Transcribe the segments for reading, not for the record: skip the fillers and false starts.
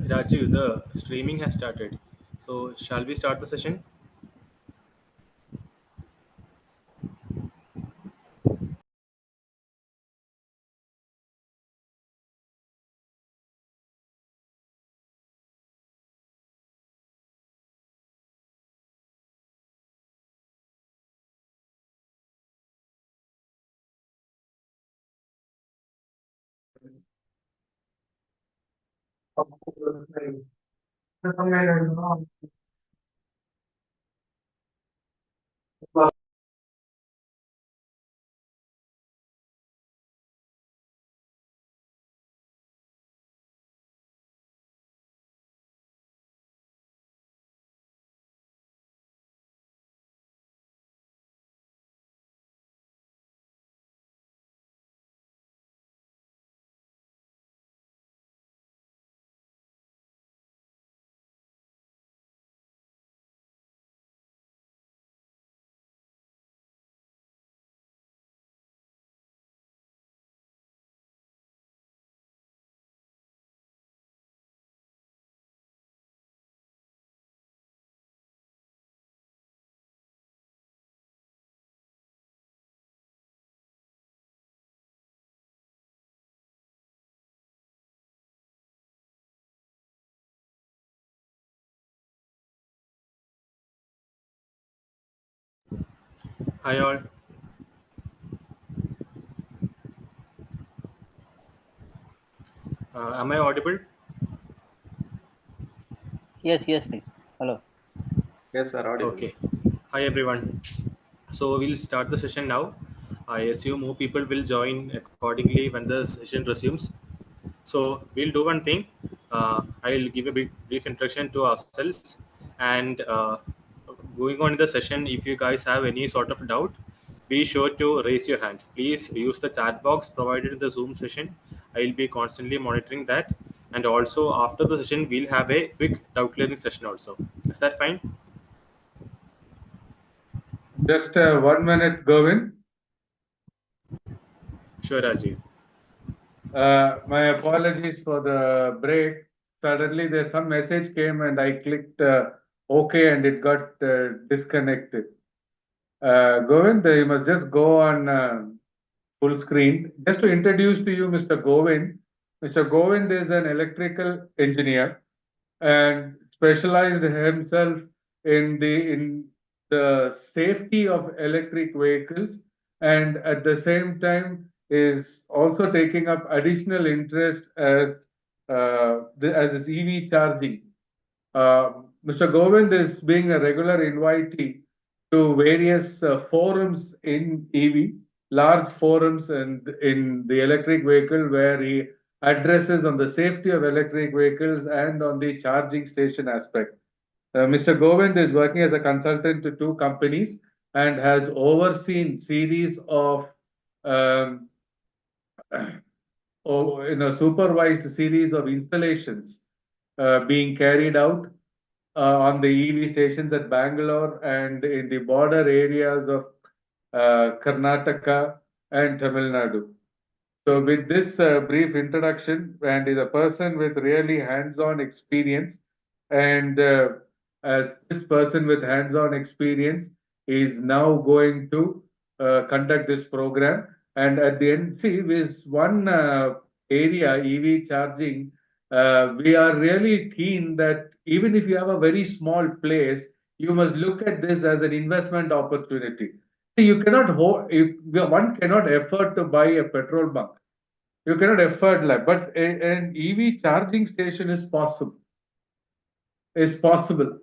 Rajiv, the streaming has started. So, shall we start the session? Hi, all. Am I audible? Yes, yes, please. Hello. Yes, sir, audible. Okay. Hi, everyone. So, we'll start the session now. I assume more people will join accordingly when the session resumes. So, we'll do one thing. I'll give a brief introduction to ourselves. And going on in the session, if you guys have any sort of doubt, be sure to raise your hand. Please use the chat box provided in the Zoom session. I'll be constantly monitoring that. And also, after the session, we'll have a quick doubt clearing session also. Is that fine? Just 1 minute, Govin. Sure, Rajiv. My apologies for the break. Suddenly, there's some message came and I clicked OK and it got disconnected. Govind, you must just go on full screen. Just to introduce to you Mr. Govind. Mr. Govind is an electrical engineer and specialized himself in the safety of electric vehicles, and at the same time is also taking up additional interest as its EV charging. Mr. Govind is being a regular invitee to various forums in EV, large forums and in the electric vehicle, where he addresses on the safety of electric vehicles and on the charging station aspect. Mr. Govind is working as a consultant to two companies and has overseen series of um, supervised series of installations being carried out on the EV stations at Bangalore and in the border areas of Karnataka and Tamil Nadu. So, with this brief introduction, and is a person with really hands-on experience, and as this person with hands-on experience is now going to conduct this program, and at the end, see, with one area EV charging, we are really keen that even if you have a very small place, you must look at this as an investment opportunity. See, you cannot one cannot afford to buy a petrol bunk. You cannot afford that, but an EV charging station is possible. It's possible.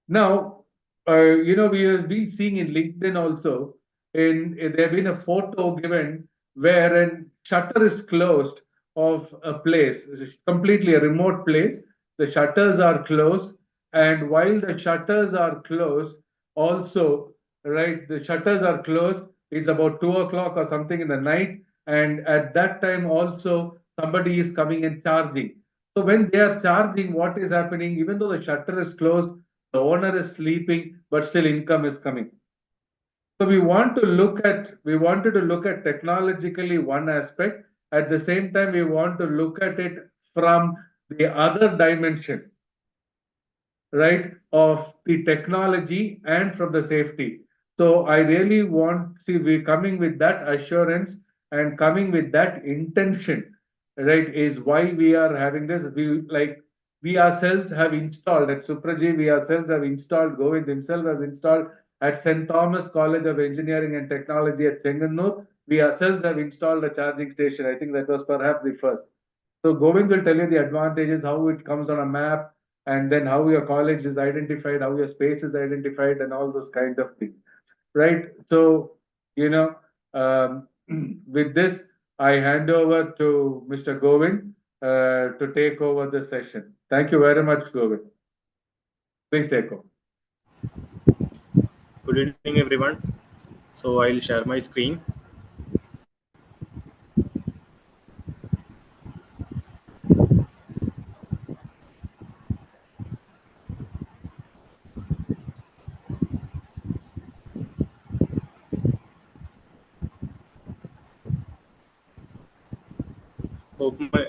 Now, we have been seeing in LinkedIn also, there have been a photo given where a shutter is closed of a place, completely a remote place. The shutters are closed, and while the shutters are closed, also, right, the shutters are closed. It's about 2 o'clock or something in the night, and at that time also somebody is coming and charging. So when they are charging, what is happening? Even though the shutter is closed, the owner is sleeping, but still income is coming. So we wanted to look at technologically one aspect. At the same time, we want to look at it from the other dimension, right, of the technology and from the safety. So I really want, see, we're coming with that assurance and coming with that intention, right, is why we are having this. We ourselves have installed at Supraji, we ourselves have installed, Govind himself has installed at St. Thomas College of Engineering and Technology at Chenganur. We ourselves have installed a charging station. I think that was perhaps the first. So Govind will tell you the advantages, how it comes on a map, and then how your college is identified, how your space is identified, and all those kind of things, right? So, you know, um, with this, I hand over to Mr. Govind to take over the session. Thank you very much, Govind. Please take over. Good evening, everyone. So I'll share my screen.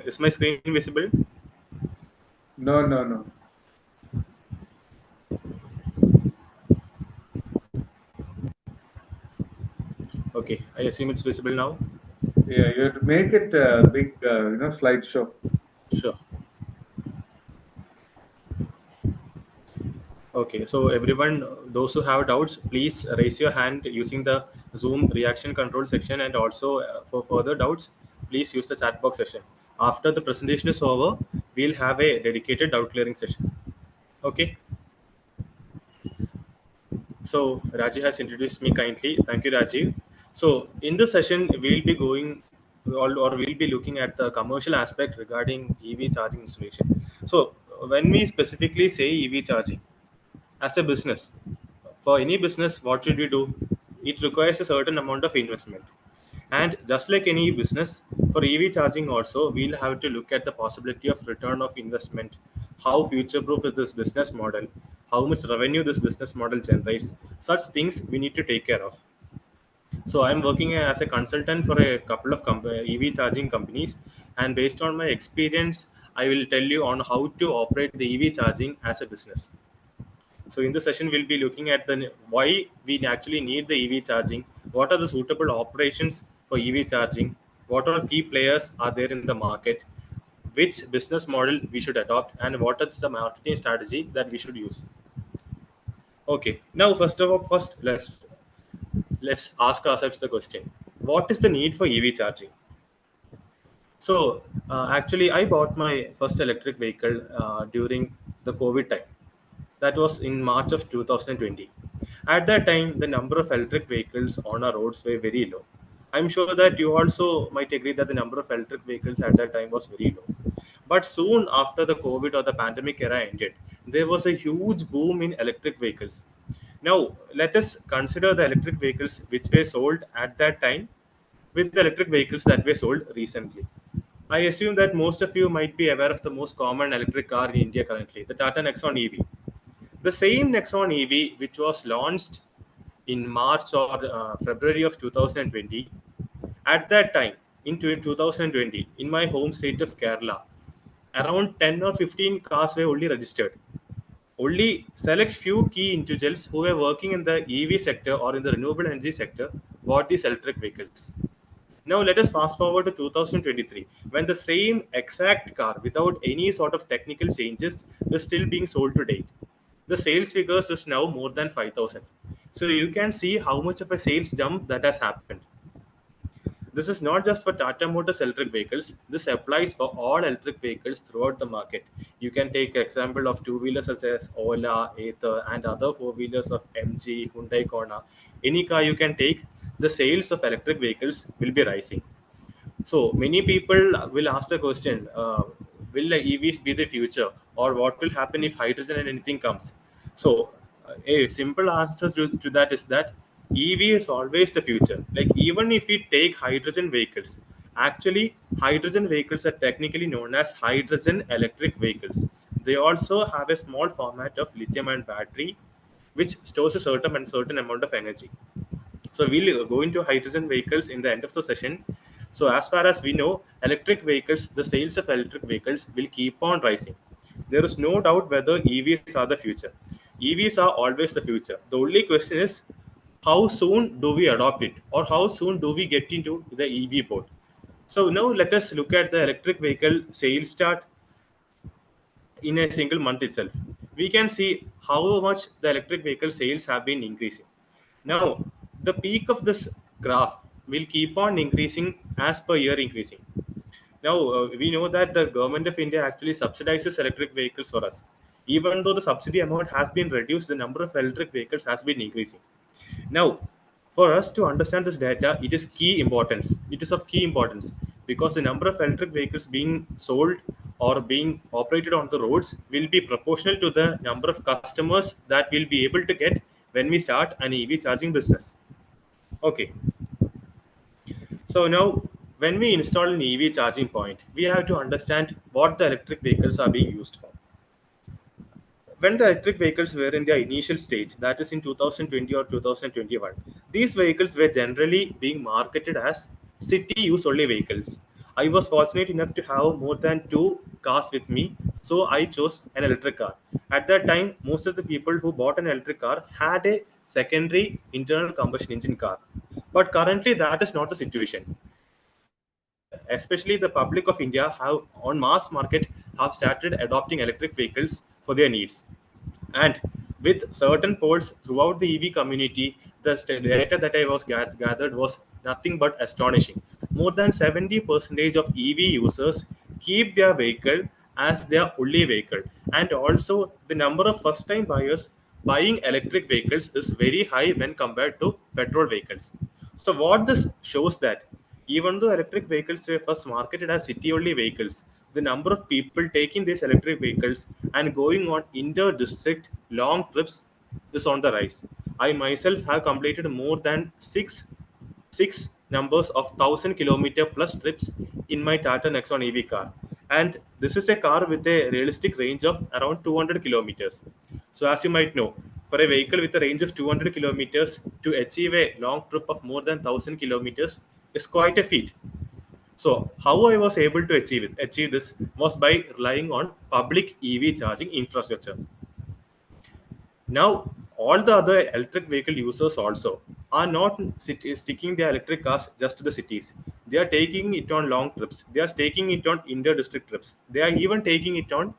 Is my screen visible? No, no, no. Okay, I assume it's visible now. Yeah, you have to make it a big, slideshow. Sure. Okay, so everyone, those who have doubts, please raise your hand using the Zoom reaction control section, and also for further doubts, please use the chat box session. After the presentation is over, we'll have a dedicated doubt clearing session. Okay. So Rajiv has introduced me kindly. Thank you, Rajiv. So in this session, we'll be going or we'll be looking at the commercial aspect regarding EV charging installation. So when we specifically say EV charging as a business, for any business, what should we do? It requires a certain amount of investment. And just like any business, for EV charging also, we'll have to look at the possibility of return of investment, how future-proof is this business model, how much revenue this business model generates. Such things we need to take care of. So I'm working as a consultant for a couple of EV charging companies, and based on my experience, I will tell you on how to operate the EV charging as a business. So in the session, we'll be looking at the why we actually need the EV charging, what are the suitable operations for EV charging, what are key players are there in the market, which business model we should adopt, and what is the marketing strategy that we should use. Okay, now first let's ask ourselves the question: what is the need for EV charging? So actually, I bought my first electric vehicle during the COVID time. That was in March of 2020. At that time, the number of electric vehicles on our roads were very low. I'm sure that you also might agree that the number of electric vehicles at that time was very low. But soon after the COVID or the pandemic era ended, there was a huge boom in electric vehicles. Now, let us consider the electric vehicles which were sold at that time with the electric vehicles that were sold recently. I assume that most of you might be aware of the most common electric car in India currently, the Tata Nexon EV. The same Nexon EV, which was launched in March or February of 2020, at that time, in 2020, in my home state of Kerala, around 10 or 15 cars were only registered. Only select few key individuals who were working in the EV sector or in the renewable energy sector bought these electric vehicles. Now let us fast forward to 2023, when the same exact car without any sort of technical changes is still being sold to date. The sales figures is now more than 5,000. So you can see how much of a sales jump that has happened. This is not just for Tata Motors electric vehicles. This applies for all electric vehicles throughout the market. You can take example of two-wheelers such as Ola, Ather, and other four-wheelers of MG, Hyundai Kona. Any car you can take, the sales of electric vehicles will be rising. So many people will ask the question, will the EVs be the future, or what will happen if hydrogen and anything comes? So a simple answer to that is that EV is always the future. Like even if we take hydrogen vehicles, actually hydrogen vehicles are technically known as hydrogen electric vehicles. They also have a small format of lithium-ion battery, which stores a certain amount of energy. So we'll go into hydrogen vehicles in the end of the session. So as far as we know, electric vehicles, the sales of electric vehicles will keep on rising. There is no doubt whether EVs are the future. EVs are always the future. The only question is how soon do we adopt it, or how soon do we get into the EV boat. So now let us look at the electric vehicle sales start in a single month itself. We can see how much the electric vehicle sales have been increasing. Now, the peak of this graph will keep on increasing as per year increasing. Now, we know that the government of India actually subsidizes electric vehicles for us. Even though the subsidy amount has been reduced, the number of electric vehicles has been increasing. Now, for us to understand this data, it is key importance. It is of key importance because the number of electric vehicles being sold or being operated on the roads will be proportional to the number of customers that we'll be able to get when we start an EV charging business. Okay, so now when we install an EV charging point, we have to understand what the electric vehicles are being used for. When the electric vehicles were in their initial stage, that is in 2020 or 2021, these vehicles were generally being marketed as city use only vehicles. I was fortunate enough to have more than two cars with me, so I chose an electric car. At that time, most of the people who bought an electric car had a secondary internal combustion engine car. But currently, that is not the situation. Especially the public of India have on mass market have started adopting electric vehicles for their needs. And with certain polls throughout the EV community, the data that I was gathered was nothing but astonishing. More than 70% of EV users keep their vehicle as their only vehicle, and also the number of first-time buyers buying electric vehicles is very high when compared to petrol vehicles. So what this shows that even though electric vehicles were first marketed as city-only vehicles, the number of people taking these electric vehicles and going on inter-district long trips is on the rise. I myself have completed more than six numbers of 1,000 kilometer plus trips in my Tata Nexon EV car. And this is a car with a realistic range of around 200 kilometers. So as you might know, for a vehicle with a range of 200 kilometers to achieve a long trip of more than 1,000 kilometers is quite a feat. So how I was able to achieve this was by relying on public EV charging infrastructure. Now, all the other electric vehicle users also are not sticking their electric cars just to the cities. They are taking it on long trips. They are taking it on inter-district trips. They are even taking it on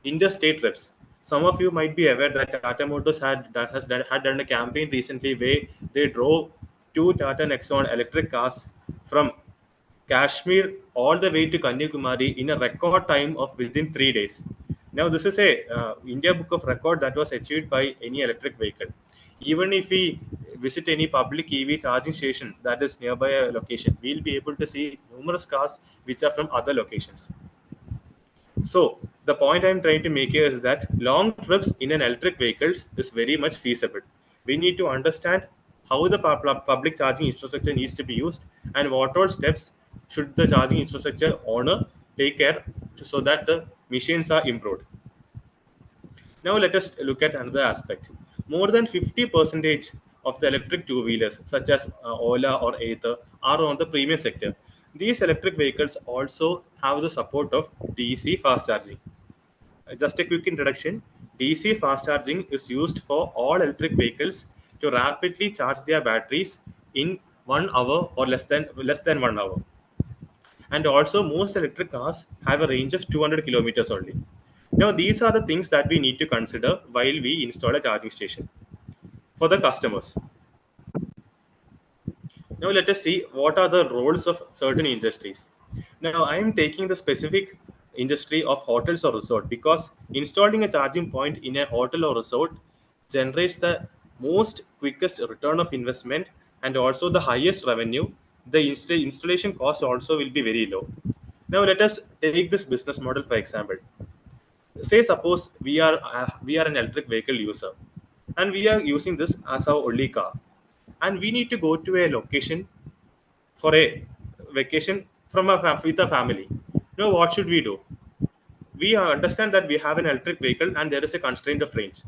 interstate trips. Some of you might be aware that Tata Motors had done a campaign recently where they drove two Tata Nexon electric cars from Kashmir all the way to Kanyakumari in a record time of within 3 days. Now, this is a India Book of Record that was achieved by any electric vehicle. Even if we visit any public EV charging station that is nearby a location, we'll be able to see numerous cars which are from other locations. So the point I'm trying to make here is that long trips in an electric vehicles is very much feasible. We need to understand how the public charging infrastructure needs to be used and what all steps should the charging infrastructure owner take care so that the machines are improved. Now let us look at another aspect. More than 50% of the electric two-wheelers, such as Ola or Ather, are on the premium sector. These electric vehicles also have the support of DC fast charging. Just a quick introduction. DC fast charging is used for all electric vehicles to rapidly charge their batteries in 1 hour or less than 1 hour. And also, most electric cars have a range of 200 kilometers only. Now, these are the things that we need to consider while we install a charging station for the customers. Now, let us see what are the roles of certain industries. Now, I am taking the specific industry of hotels or resort because installing a charging point in a hotel or resort generates the most quickest return of investment and also the highest revenue. The installation cost also will be very low. Now, let us take this business model for example. Say suppose we are an electric vehicle user and we are using this as our only car, and we need to go to a location for a vacation with a family. Now what should we do? We understand that we have an electric vehicle and there is a constraint of range.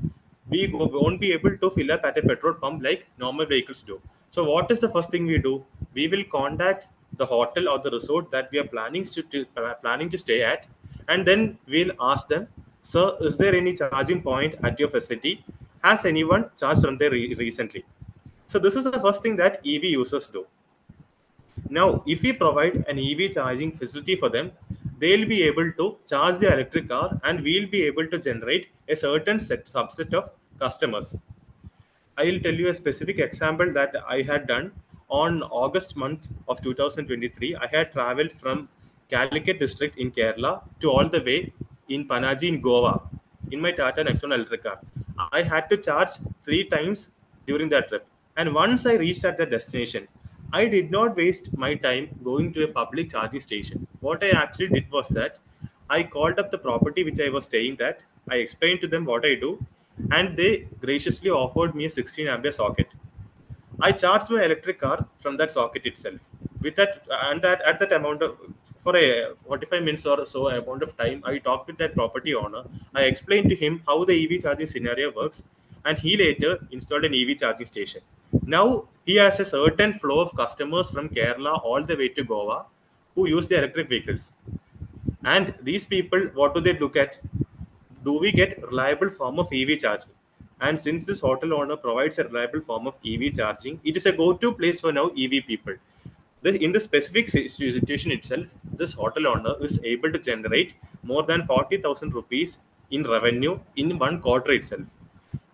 Won't be able to fill up at a petrol pump like normal vehicles do. So what is the first thing we do? We will contact the hotel or the resort that we are planning to stay at, and then we'll ask them, "Sir, is there any charging point at your facility? Has anyone charged from there recently?" So this is the first thing that EV users do. Now, if we provide an EV charging facility for them, they'll be able to charge their electric car, and we'll be able to generate a certain subset of customers. I will tell you a specific example that I had done on August month of 2023. I had traveled from Calicut district in Kerala to all the way in Panaji in Goa in my Tata Nexon electric car. I had to charge 3 times during that trip. And once I reached at the destination, I did not waste my time going to a public charging station. What I actually did was that I called up the property which I was staying at. I explained to them what I do, and they graciously offered me a 16 ampere socket. I charged my electric car from that socket itself. With that, and that at that amount of, for a 45 minutes or so amount of time, I talked with that property owner. I explained to him how the EV charging scenario works, and he later installed an EV charging station. Now he has a certain flow of customers from Kerala all the way to Goa who use the electric vehicles. And these people, what do they look at? Do we get reliable form of EV charging? And since this hotel owner provides a reliable form of EV charging, it is a go-to place for now EV people. In the specific situation itself, this hotel owner is able to generate more than 40,000 rupees in revenue in 1 quarter itself.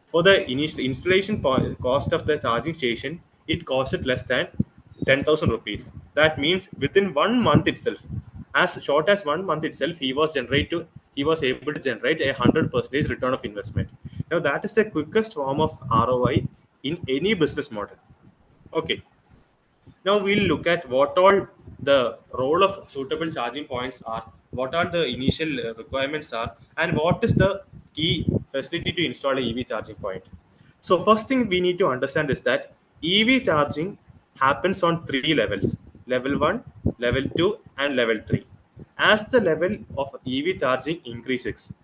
For the initial installation cost of the charging station, it costed less than 10,000 rupees. That means within 1 month itself, as short as 1 month itself, he was able to generate 100% return of investment. Now that is the quickest form of ROI in any business model. Okay. Now we'll look at what all the role of suitable charging points are, what are the initial requirements are, and what is the key facility to install a EV charging point. So first thing we need to understand is that EV charging happens on 3 levels: level 1, level 2, and level 3. As the level of EV charging increases,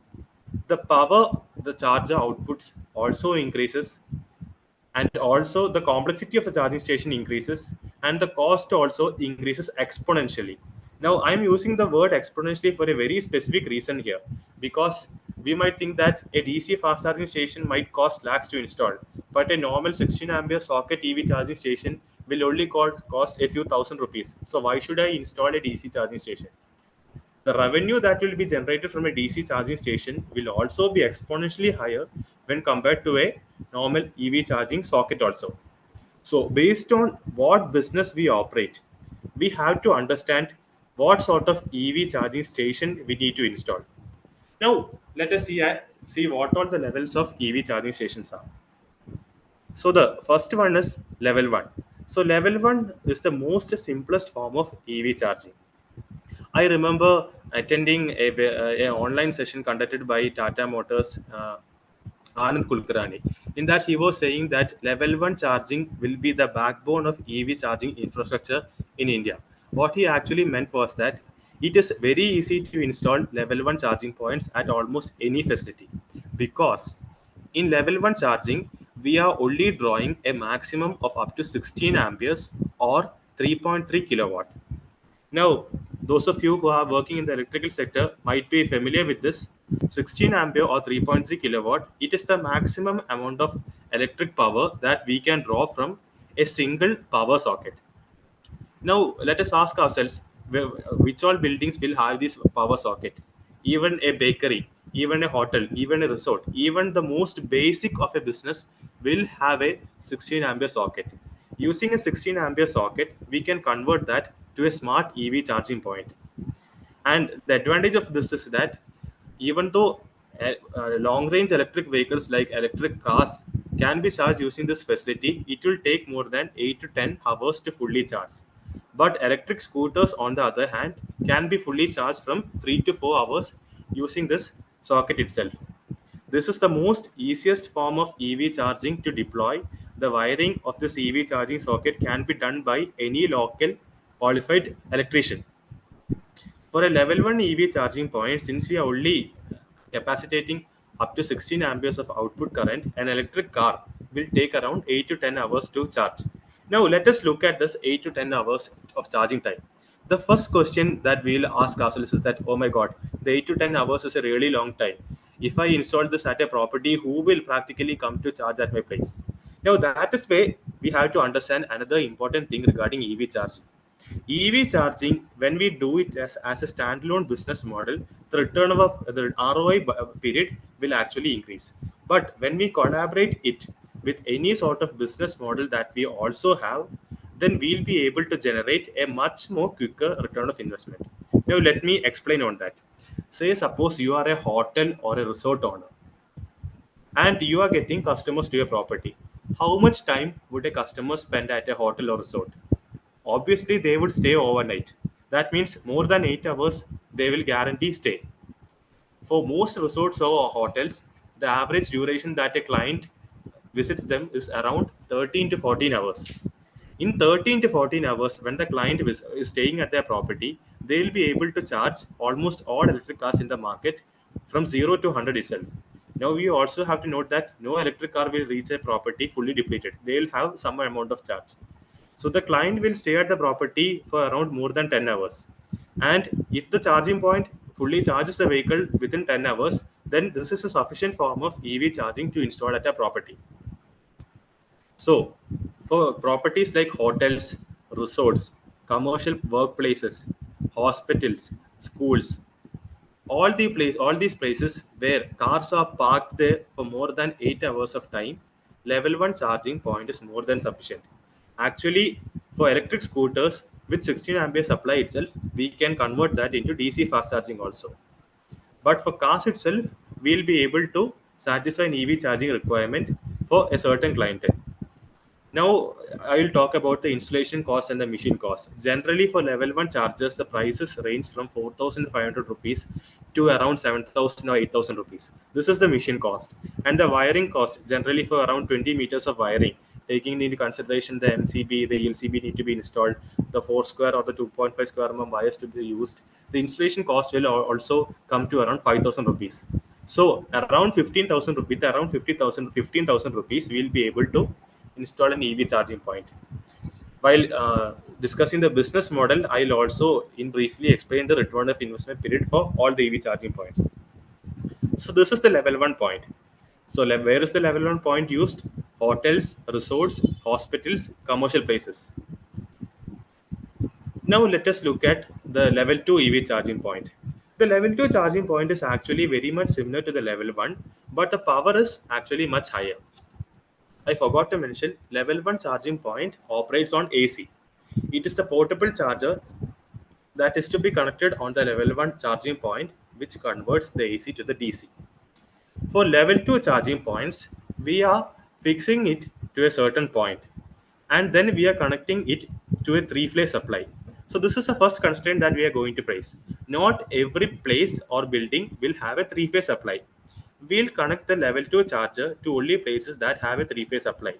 the power the charger outputs also increases, and also the complexity of the charging station increases, and the cost also increases exponentially. Now I'm using the word exponentially for a very specific reason here, because we might think that a DC fast charging station might cost lakhs to install, but a normal 16 ampere socket EV charging station will only cost a few thousand rupees. So why should I install a DC charging station? The revenue that will be generated from a DC charging station will also be exponentially higher when compared to a normal EV charging socket also. So based on what business we operate, we have to understand what sort of EV charging station we need to install. Now let us see what all the levels of EV charging stations are. So the first one is level 1. So level 1 is the most simplest form of EV charging. I remember attending a online session conducted by Tata Motors, Anand Kulkarni. In that, he was saying that level 1 charging will be the backbone of EV charging infrastructure in India. What he actually meant was that it is very easy to install level 1 charging points at almost any facility, because in level 1 charging, we are only drawing a maximum of up to 16 amperes or 3.3 kilowatt. Now, those of you who are working in the electrical sector might be familiar with this. 16 ampere or 3.3 kilowatt, it is the maximum amount of electric power that we can draw from a single power socket. Now, let us ask ourselves, which all buildings will have this power socket? Even a bakery, even a hotel, even a resort, even the most basic of a business will have a 16 ampere socket. Using a 16 ampere socket, we can convert that to a smart EV charging point. And the advantage of this is that even though long range electric vehicles like electric cars can be charged using this facility, it will take more than 8 to 10 hours to fully charge. But electric scooters, on the other hand, can be fully charged from 3 to 4 hours using this socket itself. This is the most easiest form of EV charging to deploy. The wiring of this EV charging socket can be done by any local qualified electrician. For a level 1 EV charging point, since we are only capacitating up to 16 amperes of output current, an electric car will take around 8 to 10 hours to charge. Now let us look at this 8 to 10 hours of charging time. The first question that we'll ask ourselves is that, oh my God, the 8 to 10 hours is a really long time. If I install this at a property, who will practically come to charge at my place? Now, that is where we have to understand another important thing regarding EV charging. EV charging, when we do it as a standalone business model, the return of the ROI period will actually increase. But when we collaborate it with any sort of business model that we also have, then we'll be able to generate a much more quicker return of investment. Now, let me explain on that. Say, suppose you are a hotel or a resort owner and you are getting customers to your property. How much time would a customer spend at a hotel or resort? Obviously, they would stay overnight. That means more than 8 hours, they will guarantee stay. For most resorts or hotels, the average duration that a client visits them is around 13 to 14 hours. In 13 to 14 hours, when the client is staying at their property, they will be able to charge almost all electric cars in the market from 0 to 100 itself. Now, we also have to note that no electric car will reach a property fully depleted. They will have some amount of charge. So the client will stay at the property for around more than 10 hours. And if the charging point fully charges the vehicle within 10 hours, then this is a sufficient form of EV charging to install at a property. So, for properties like hotels, resorts, commercial workplaces, hospitals, schools, all these places where cars are parked there for more than 8 hours of time, level 1 charging point is more than sufficient. Actually, for electric scooters with 16 ampere supply itself, we can convert that into DC fast charging also. But for cars itself, we'll be able to satisfy an EV charging requirement for a certain clientele. Now, I will talk about the installation cost and the machine cost. Generally, for level 1 chargers, the prices range from 4,500 rupees to around 7,000 or 8,000 rupees. This is the machine cost. And the wiring cost, generally for around 20 meters of wiring, taking into consideration the MCB, the LCB need to be installed, the 4 square or the 2.5 square wires to be used. The installation cost will also come to around 5,000 rupees. So, around 15,000 rupees, around 50,000, 15,000 rupees, we will be able to install an EV charging point. While discussing the business model, I'll also in briefly explain the return of investment period for all the EV charging points. So this is the level 1 point. So where is the level 1 point used? Hotels, resorts, hospitals, commercial places. Now let us look at the level 2 EV charging point. The level 2 charging point is actually very much similar to the level 1, but the power is actually much higher. I forgot to mention, level 1 charging point operates on AC. It is the portable charger that is to be connected on the level 1 charging point, which converts the AC to the DC. For level 2 charging points, we are fixing it to a certain point, and then we are connecting it to a three-phase supply. So this is the first constraint that we are going to face. Not every place or building will have a three-phase supply. We'll connect the level 2 charger to only places that have a three-phase supply.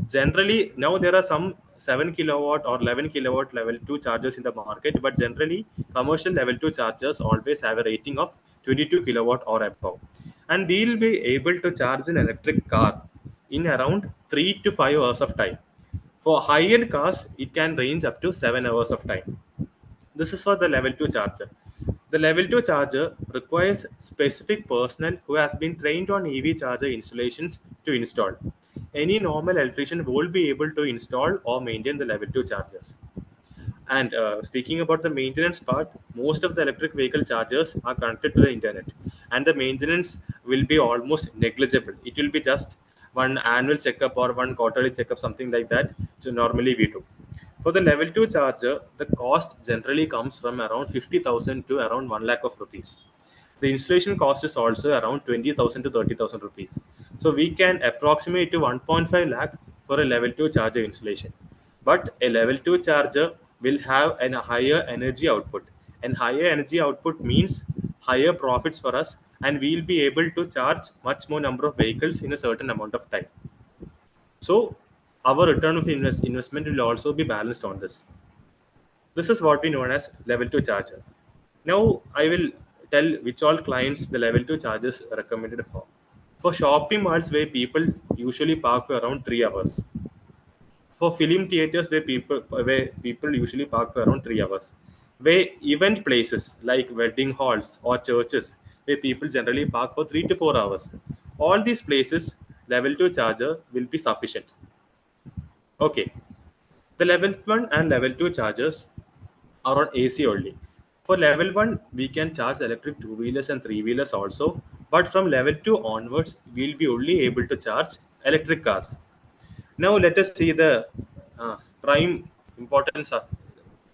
Generally, now there are some 7 kilowatt or 11 kilowatt level 2 chargers in the market, but generally, commercial level 2 chargers always have a rating of 22 kilowatt or above. And they'll be able to charge an electric car in around 3 to 5 hours of time. For high-end cars, it can range up to 7 hours of time. This is for the level 2 charger. The level 2 charger requires specific personnel who has been trained on EV charger installations to install. Any normal electrician won't be able to install or maintain the level 2 chargers. And speaking about the maintenance part, most of the electric vehicle chargers are connected to the internet, and the maintenance will be almost negligible. It will be just one annual checkup or one quarterly checkup, something like that. So normally we do. For the level 2 charger, the cost generally comes from around 50,000 to around 1 lakh of rupees. The installation cost is also around 20,000 to 30,000 rupees. So we can approximate to 1.5 lakh for a level 2 charger installation. But a level 2 charger will have a higher energy output. And higher energy output means higher profits for us, and we'll be able to charge much more number of vehicles in a certain amount of time. So our return of investment will also be balanced on this. This is what we know as level 2 charger. Now I will tell which all clients the level 2 chargers are recommended for. For shopping malls where people usually park for around 3 hours. For film theaters where people usually park for around 3 hours. Where event places like wedding halls or churches where people generally park for 3 to 4 hours. All these places, level 2 charger will be sufficient. Okay. The level 1 and level 2 chargers are on AC only. For level 1, we can charge electric two wheelers and three wheelers also, but from level 2 onwards, we'll be only able to charge electric cars. Now, let us see the prime importance of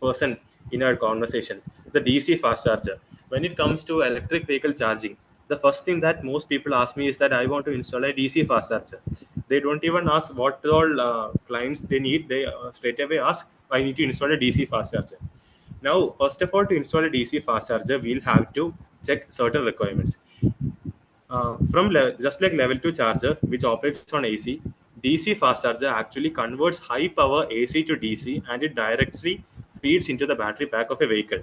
person in our conversation, the DC fast charger. When it comes to electric vehicle charging, the first thing that most people ask me is that I want to install a DC fast charger. They don't even ask what all clients they need. They straight away ask, I need to install a DC fast charger. Now, first of all, to install a DC fast charger, we'll have to check certain requirements. Just like level 2 charger, which operates on AC, DC fast charger actually converts high power AC to DC and it directly feeds into the battery pack of a vehicle.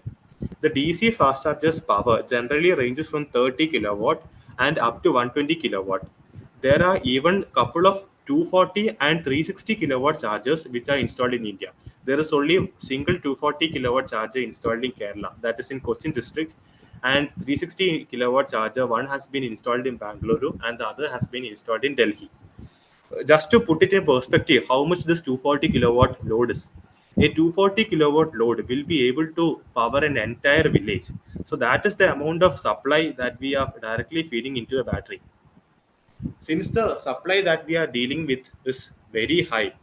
The DC fast charger's power generally ranges from 30 kilowatt and up to 120 kilowatt. There are even couple of 240 and 360 kilowatt chargers which are installed in India. There is only a single 240 kilowatt charger installed in Kerala, that is in Cochin district, and 360 kilowatt charger one has been installed in Bangalore and the other has been installed in Delhi. Just to put it in perspective, how much this 240 kilowatt load is. A 240 kilowatt load will be able to power an entire village. So that is the amount of supply that we are directly feeding into a battery. Since the supply that we are dealing with is very high,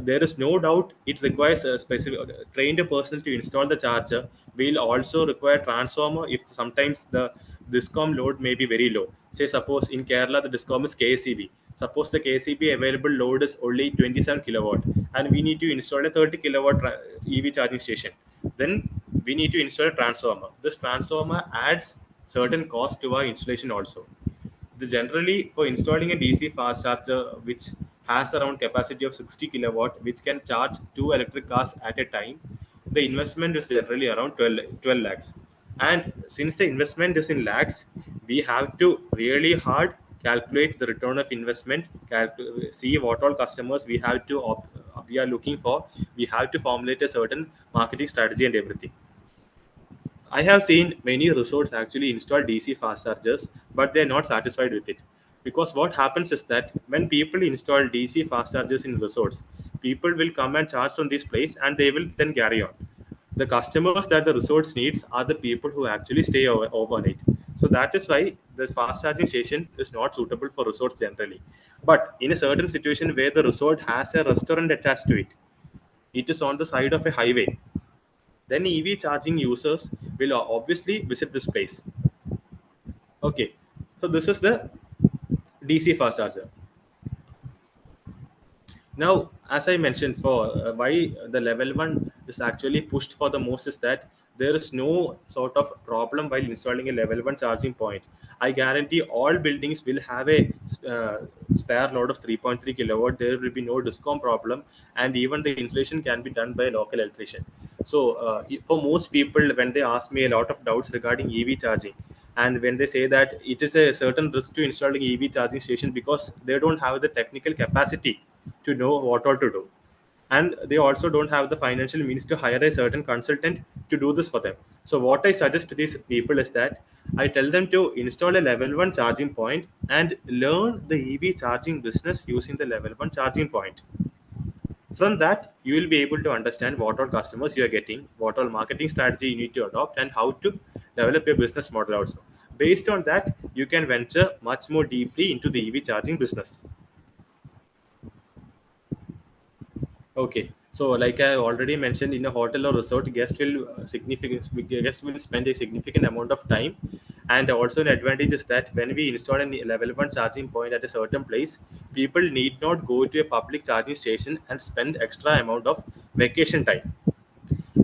there is no doubt it requires a specific trained person to install the charger. Will also require transformer if sometimes the discom load may be very low. Say suppose in Kerala the discom is KCB. Suppose the KCB available load is only 27 kilowatt and we need to install a 30 kilowatt EV charging station. Then we need to install a transformer. This transformer adds certain cost to our installation also. Generally for installing a DC fast charger which has around capacity of 60 kilowatt which can charge two electric cars at a time, the investment is generally around 12 lakhs. And since the investment is in lakhs, we have to really hard calculate the return of investment, see what all customers we are looking for. We have to formulate a certain marketing strategy and everything. I have seen many resorts actually install DC fast chargers, but they're not satisfied with it. Because what happens is that when people install DC fast chargers in resorts, people will come and charge from this place and they will then carry on. The customers that the resorts needs are the people who actually stay overnight. So that is why this fast charging station is not suitable for resorts generally. But in a certain situation where the resort has a restaurant attached to it, it is on the side of a highway, then EV charging users will obviously visit this place. Okay, so this is the DC fast charger. Now, as I mentioned, for why the level 1 is actually pushed for the most is that there is no sort of problem while installing a level 1 charging point. I guarantee all buildings will have a spare load of 3.3 kilowatt. There will be no discom problem, and even the installation can be done by a local electrician. So, for most people, when they ask me a lot of doubts regarding EV charging, and when they say that it is a certain risk to installing EV charging station because they don't have the technical capacity to know what all to do, and they also don't have the financial means to hire a certain consultant to do this for them. So what I suggest to these people is that I tell them to install a level 1 charging point and learn the EV charging business using the level 1 charging point. From that, you will be able to understand what all customers you are getting, what all marketing strategy you need to adopt, and how to develop your business model also. Based on that, you can venture much more deeply into the EV charging business. Okay, so like I already mentioned, in a hotel or resort, guests will spend a significant amount of time, and also an advantage is that when we install a level 1 charging point at a certain place, people need not go to a public charging station and spend extra amount of vacation time.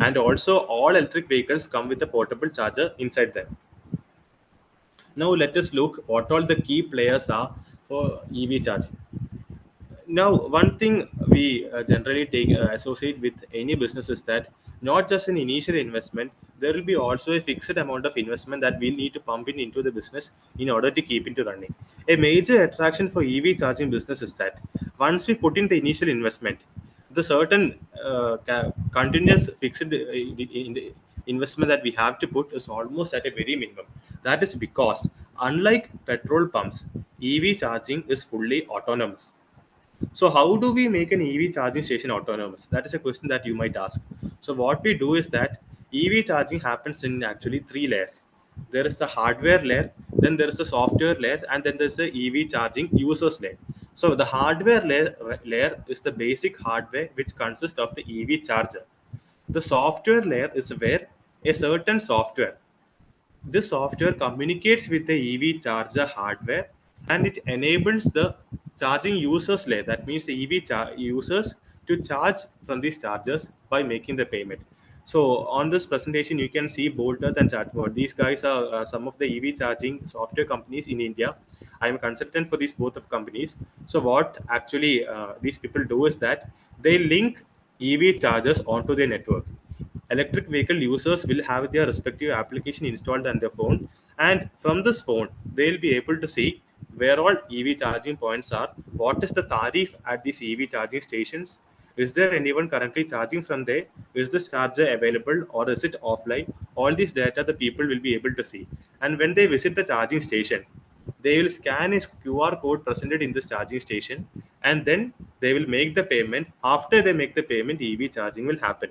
And also, all electric vehicles come with a portable charger inside them. Now let us look what all the key players are for EV charging. Now, one thing we generally take associate with any business is that not just an initial investment, there will be also a fixed amount of investment that we'll need to pump in into the business in order to keep it running. A major attraction for EV charging business is that once we put in the initial investment, the certain continuous fixed investment that we have to put is almost at a very minimum. That is because, unlike petrol pumps, EV charging is fully autonomous. So how do we make an EV charging station autonomous? That is a question that you might ask. So what we do is that EV charging happens in actually three layers. There is the hardware layer, then there is the software layer, and then there's the EV charging users layer. So the hardware layer is the basic hardware which consists of the EV charger. The software layer is where a certain software, this software communicates with the EV charger hardware, and it enables the charging users layer. That means the users to charge from these chargers by making the payment. So on this presentation, you can see Bolt Earth and ChargePoint. These guys are some of the EV charging software companies in India. I am a consultant for these both of companies. So what actually these people do is that they link EV chargers onto their network. Electric vehicle users will have their respective application installed on their phone, and from this phone they'll be able to see where all EV charging points are, what is the tariff at these EV charging stations, is there anyone currently charging from there, is this charger available or is it offline. All these data the people will be able to see, and when they visit the charging station, they will scan a QR code presented in this charging station, and then they will make the payment. After they make the payment, EV charging will happen.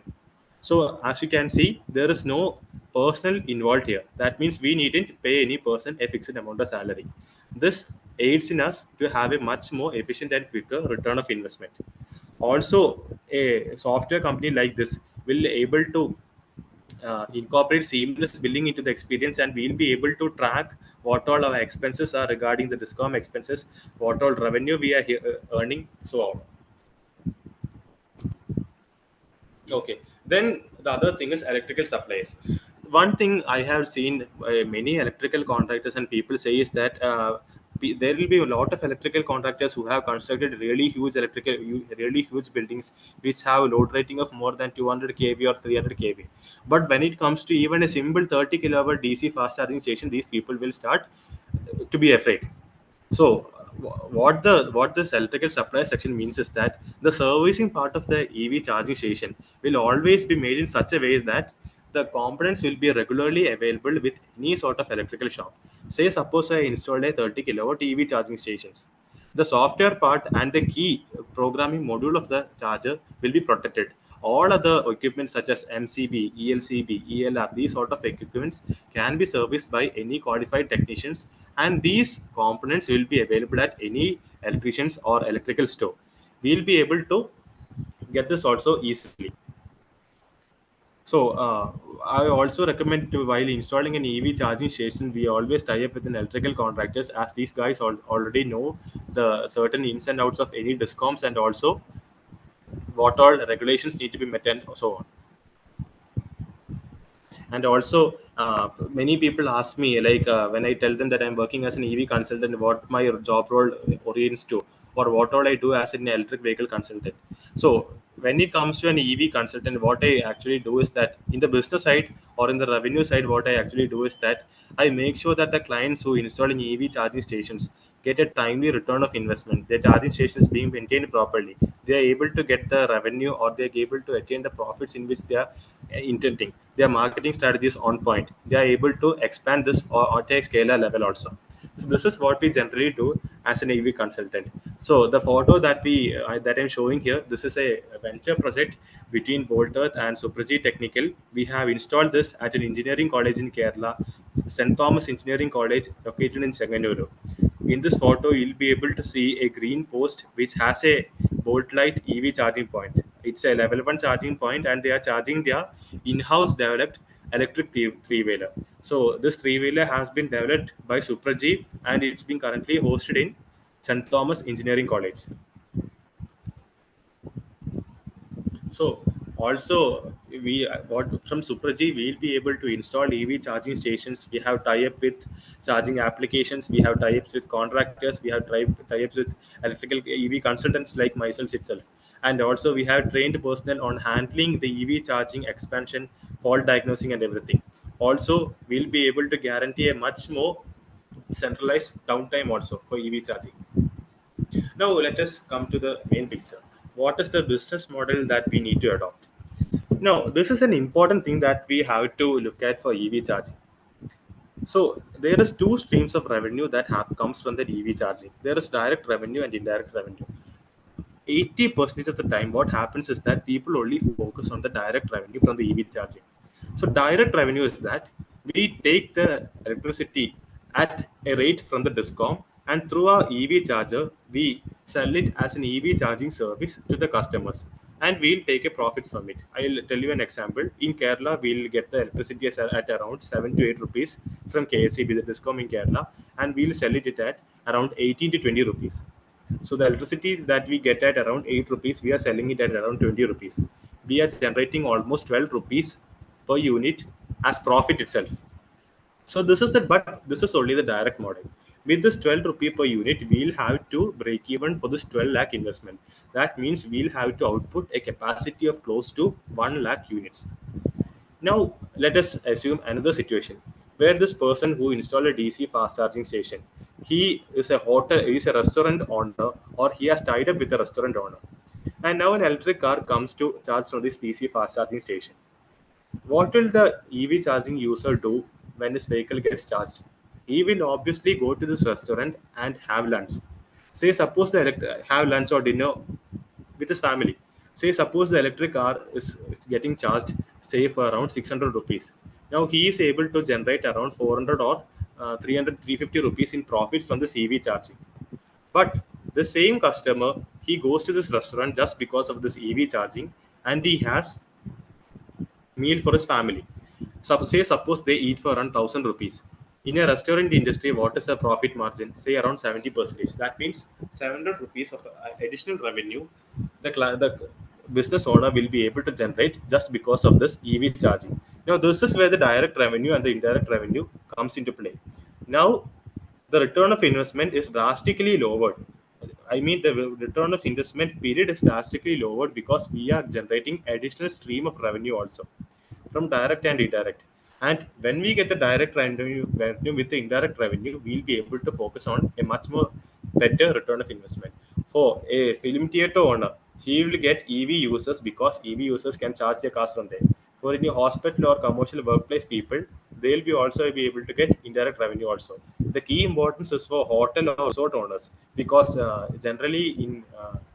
So as you can see, there is no personal involved here. That means we needn't pay any person a fixed amount of salary. This aids in us to have a much more efficient and quicker return of investment. Also, a software company like this will able to incorporate seamless billing into the experience, and we'll be able to track what all our expenses are regarding the discom expenses, what all revenue we are earning, so on. Okay. Then the other thing is electrical supplies. One thing I have seen many electrical contractors and people say is that there will be a lot of electrical contractors who have constructed really huge buildings which have a load rating of more than 200 kV or 300 kV. But when it comes to even a simple 30 kilowatt DC fast charging station, these people will start to be afraid. So what this electrical supply section means is that the servicing part of the EV charging station will always be made in such a way that the components will be regularly available with any sort of electrical shop. Say suppose I installed a 30 kilowatt EV charging stations. The software part and the key programming module of the charger will be protected. All other equipment such as MCB, ELCB, ELR, these sort of equipments can be serviced by any qualified technicians, and these components will be available at any electricians or electrical store. We'll be able to get this also easily. So I also recommend to, while installing an EV charging station, we always tie up with an electrical contractors, as these guys already know the certain ins and outs of any discoms, and also what all regulations need to be met and so on. And also many people ask me, like when I tell them that I'm working as an EV consultant, what my job role orients to, or what all I do as an electric vehicle consultant. So when it comes to an EV consultant, what I actually do is that in the business side or in the revenue side, what I actually do is that I make sure that the clients who installing EV charging stations get a timely return of investment. Their charging station is being maintained properly. They are able to get the revenue, or they are able to attain the profits in which they are intending. Their marketing strategy is on point. They are able to expand this or take scalar level also. So this is what we generally do as an EV consultant. So the photo that that I'm showing here, this is a venture project between Bolt Earth and Supraji Technical. We have installed this at an engineering college in Kerala, St. Thomas Engineering College, located in Changanuru. In this photo, you'll be able to see a green post which has a Bolt Light EV charging point. It's a level 1 charging point, and they are charging their in-house developed electric three-wheeler. So this three-wheeler has been developed by Supraji, and it's been currently hosted in St. Thomas Engineering College. So also we what from Supraji, we'll be able to install EV charging stations. We have tie-up with charging applications. We have tie-ups with contractors. We have tie-ups with electrical EV consultants like myself itself. And also we have trained personnel on handling the EV charging expansion, fault diagnosing, and everything. Also, we'll be able to guarantee a much more centralized downtime also for EV charging. Now let us come to the main picture. what is the business model that we need to adopt. Now, this is an important thing that we have to look at for EV charging. So there is two streams of revenue that comes from the EV charging. There is direct revenue and indirect revenue. 80% of the time, what happens is that people only focus on the direct revenue from the EV charging. So direct revenue is that we take the electricity at a rate from the discom, and through our EV charger we sell it as an EV charging service to the customers, and we'll take a profit from it. I'll tell you an example. In Kerala, we'll get the electricity at around 7 to 8 rupees from KSEB, the discom in Kerala, and we'll sell it at around 18 to 20 rupees. So the electricity that we get at around 8 rupees, we are selling it at around 20 rupees. We are generating almost 12 rupees per unit as profit itself. So this is only the direct model. With this 12 rupee per unit, we'll have to break even for this 12 lakh investment. That means we'll have to output a capacity of close to 1 lakh units. Now, let us assume another situation where this person who installed a DC fast charging station, he is he is a restaurant owner, or he has tied up with a restaurant owner. And now an electric car comes to charge from this DC fast charging station. What will the EV charging user do when his vehicle gets charged? He will obviously go to this restaurant and have lunch. Say, suppose have lunch or dinner with his family. Say, suppose the electric car is getting charged, say, for around 600 rupees. Now he is able to generate around 400 or 300, 350 rupees in profit from this EV charging. But the same customer, he goes to this restaurant just because of this EV charging, and he has meal for his family. So, say suppose they eat for around 1,000 rupees. In a restaurant industry, what is the profit margin? Say around 70%. That means 700 rupees of additional revenue the business owner will be able to generate just because of this EV charging. Now, this is where the direct revenue and the indirect revenue comes into play. Now, the return of investment is drastically lowered. I mean, the return of investment period is drastically lowered because we are generating additional stream of revenue also from direct and indirect. And when we get the direct revenue with the indirect revenue, we'll be able to focus on a much more better return of investment. For a film theater owner, he will get EV users because EV users can charge their cars from there. For any hospital or commercial workplace people, they'll be also be able to get indirect revenue also. The key importance is for hotel or resort owners because generally in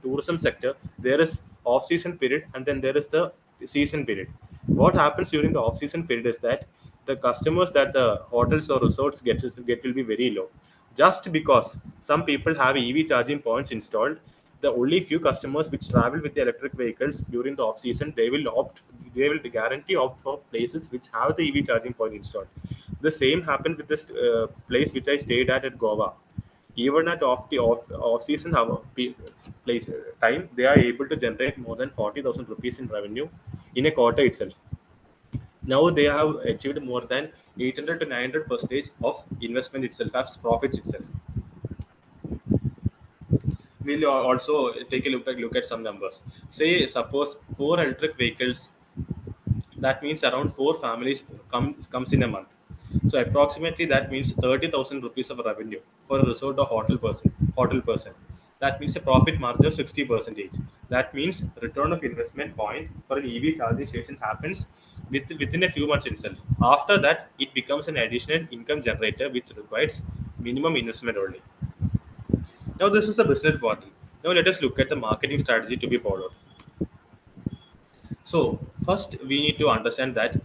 tourism sector there is off season period and then there is the season period. What happens during the off season period is that the customers that the hotels or resorts get will be very low, just because some people have EV charging points installed. The only few customers which travel with the electric vehicles during the off season, they will guarantee opt for places which have the EV charging point installed. The same happened with this place which I stayed at Goa. Even at off season place time, they are able to generate more than 40,000 rupees in revenue in a quarter itself. Now they have achieved more than 800 to 900 percentage of investment itself as profits itself. We'll also take a look at some numbers. Say suppose four electric vehicles, that means around four families comes in a month. So approximately that means 30,000 rupees of revenue for a resort or hotel person. That means a profit margin of 60%. That means return of investment point for an EV charging station happens within a few months itself. After that, it becomes an additional income generator which requires minimum investment only. Now this is the business model. Now let us look at the marketing strategy to be followed. So first we need to understand that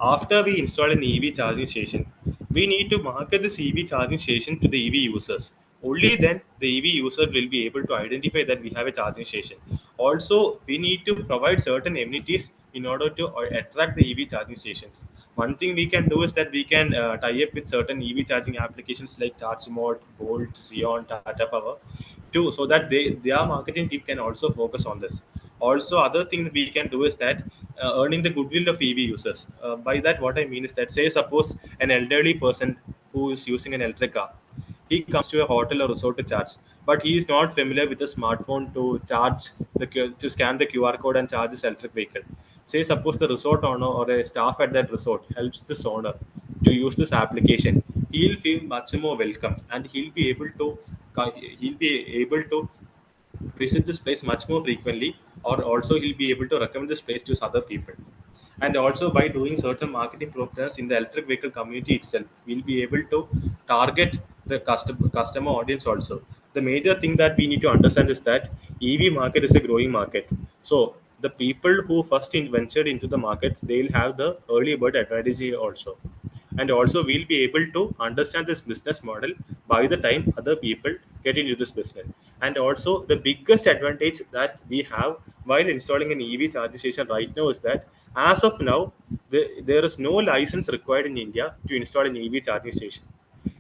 after we install an EV charging station, we need to market this EV charging station to the EV users. Only then the EV user will be able to identify that we have a charging station. Also, we need to provide certain amenities in order to attract the EV charging stations. One thing we can do is that we can tie up with certain EV charging applications like ChargeMod, Bolt, Xeon, Tata Power, too, so that their marketing team can also focus on this. Also, other thing that we can do is that earning the goodwill of EV users. By that, what I mean is that, say, suppose an elderly person who is using an electric car, he comes to a hotel or resort to charge, but he is not familiar with a smartphone to charge to scan the QR code and charge his electric vehicle. Say, suppose the resort owner or a staff at that resort helps this owner to use this application, he'll feel much more welcome and he'll be able to visit this place much more frequently, or also he'll be able to recommend this place to other people. And also by doing certain marketing programs in the electric vehicle community itself, we'll be able to target the customer audience also. The major thing that we need to understand is that EV market is a growing market. So the people who first ventured into the market, they'll have the early bird advantage here also. And also we'll be able to understand this business model by the time other people get into this business. And also the biggest advantage that we have while installing an EV charging station right now is that as of now there is no license required in India to install an EV charging station.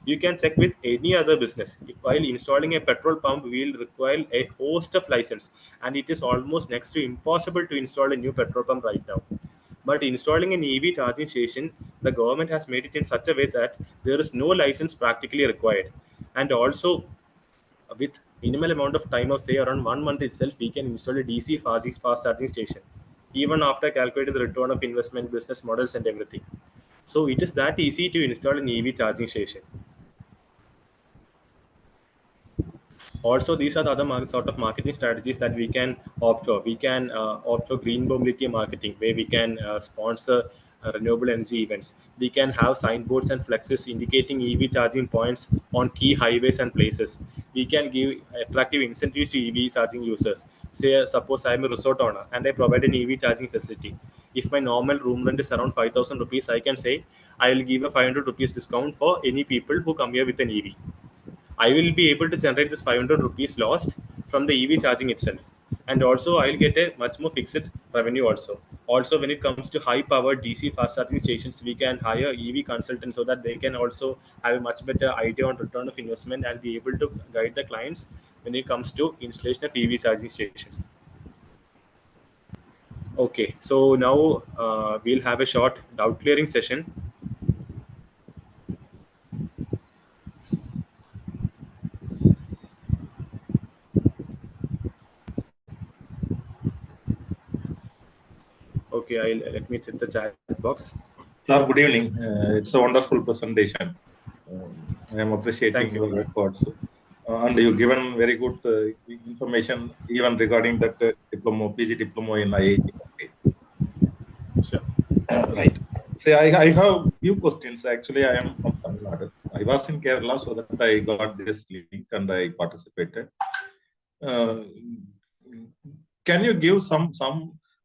You can check with any other business. If while installing a petrol pump, we will require a host of license, and it is almost next to impossible to install a new petrol pump right now. But installing an EV charging station, the government has made it in such a way that there is no license practically required. And also, with minimal amount of time of say around 1 month itself, we can install a DC fast charging station, even after calculating the return of investment, business models, and everything. So it is that easy to install an EV charging station. Also, these are the other sort of marketing strategies that we can opt for. We can opt for green mobility marketing, where we can sponsor renewable energy events. We can have signboards and flexes indicating EV charging points on key highways and places. We can give attractive incentives to EV charging users. Say, suppose I am a resort owner and I provide an EV charging facility. If my normal room rent is around 5,000 rupees, I can say I will give a 500 rupees discount for any people who come here with an EV. I will be able to generate this 500 rupees lost from the EV charging itself. And also I'll get a much more fixed revenue also. Also, when it comes to high powered DC fast charging stations, we can hire EV consultants so that they can also have a much better idea on return of investment and be able to guide the clients when it comes to installation of EV charging stations. Okay, so now we'll have a short doubt clearing session. Okay, let me check the chat box. Sir, good evening. It's a wonderful presentation. I am appreciating your efforts. And you've given very good information even regarding that diploma, PG diploma in IIT. Sure. Right. See, I have few questions. Actually, I am from Tamil Nadu. I was in Kerala, so that I got this link and I participated. Can you give some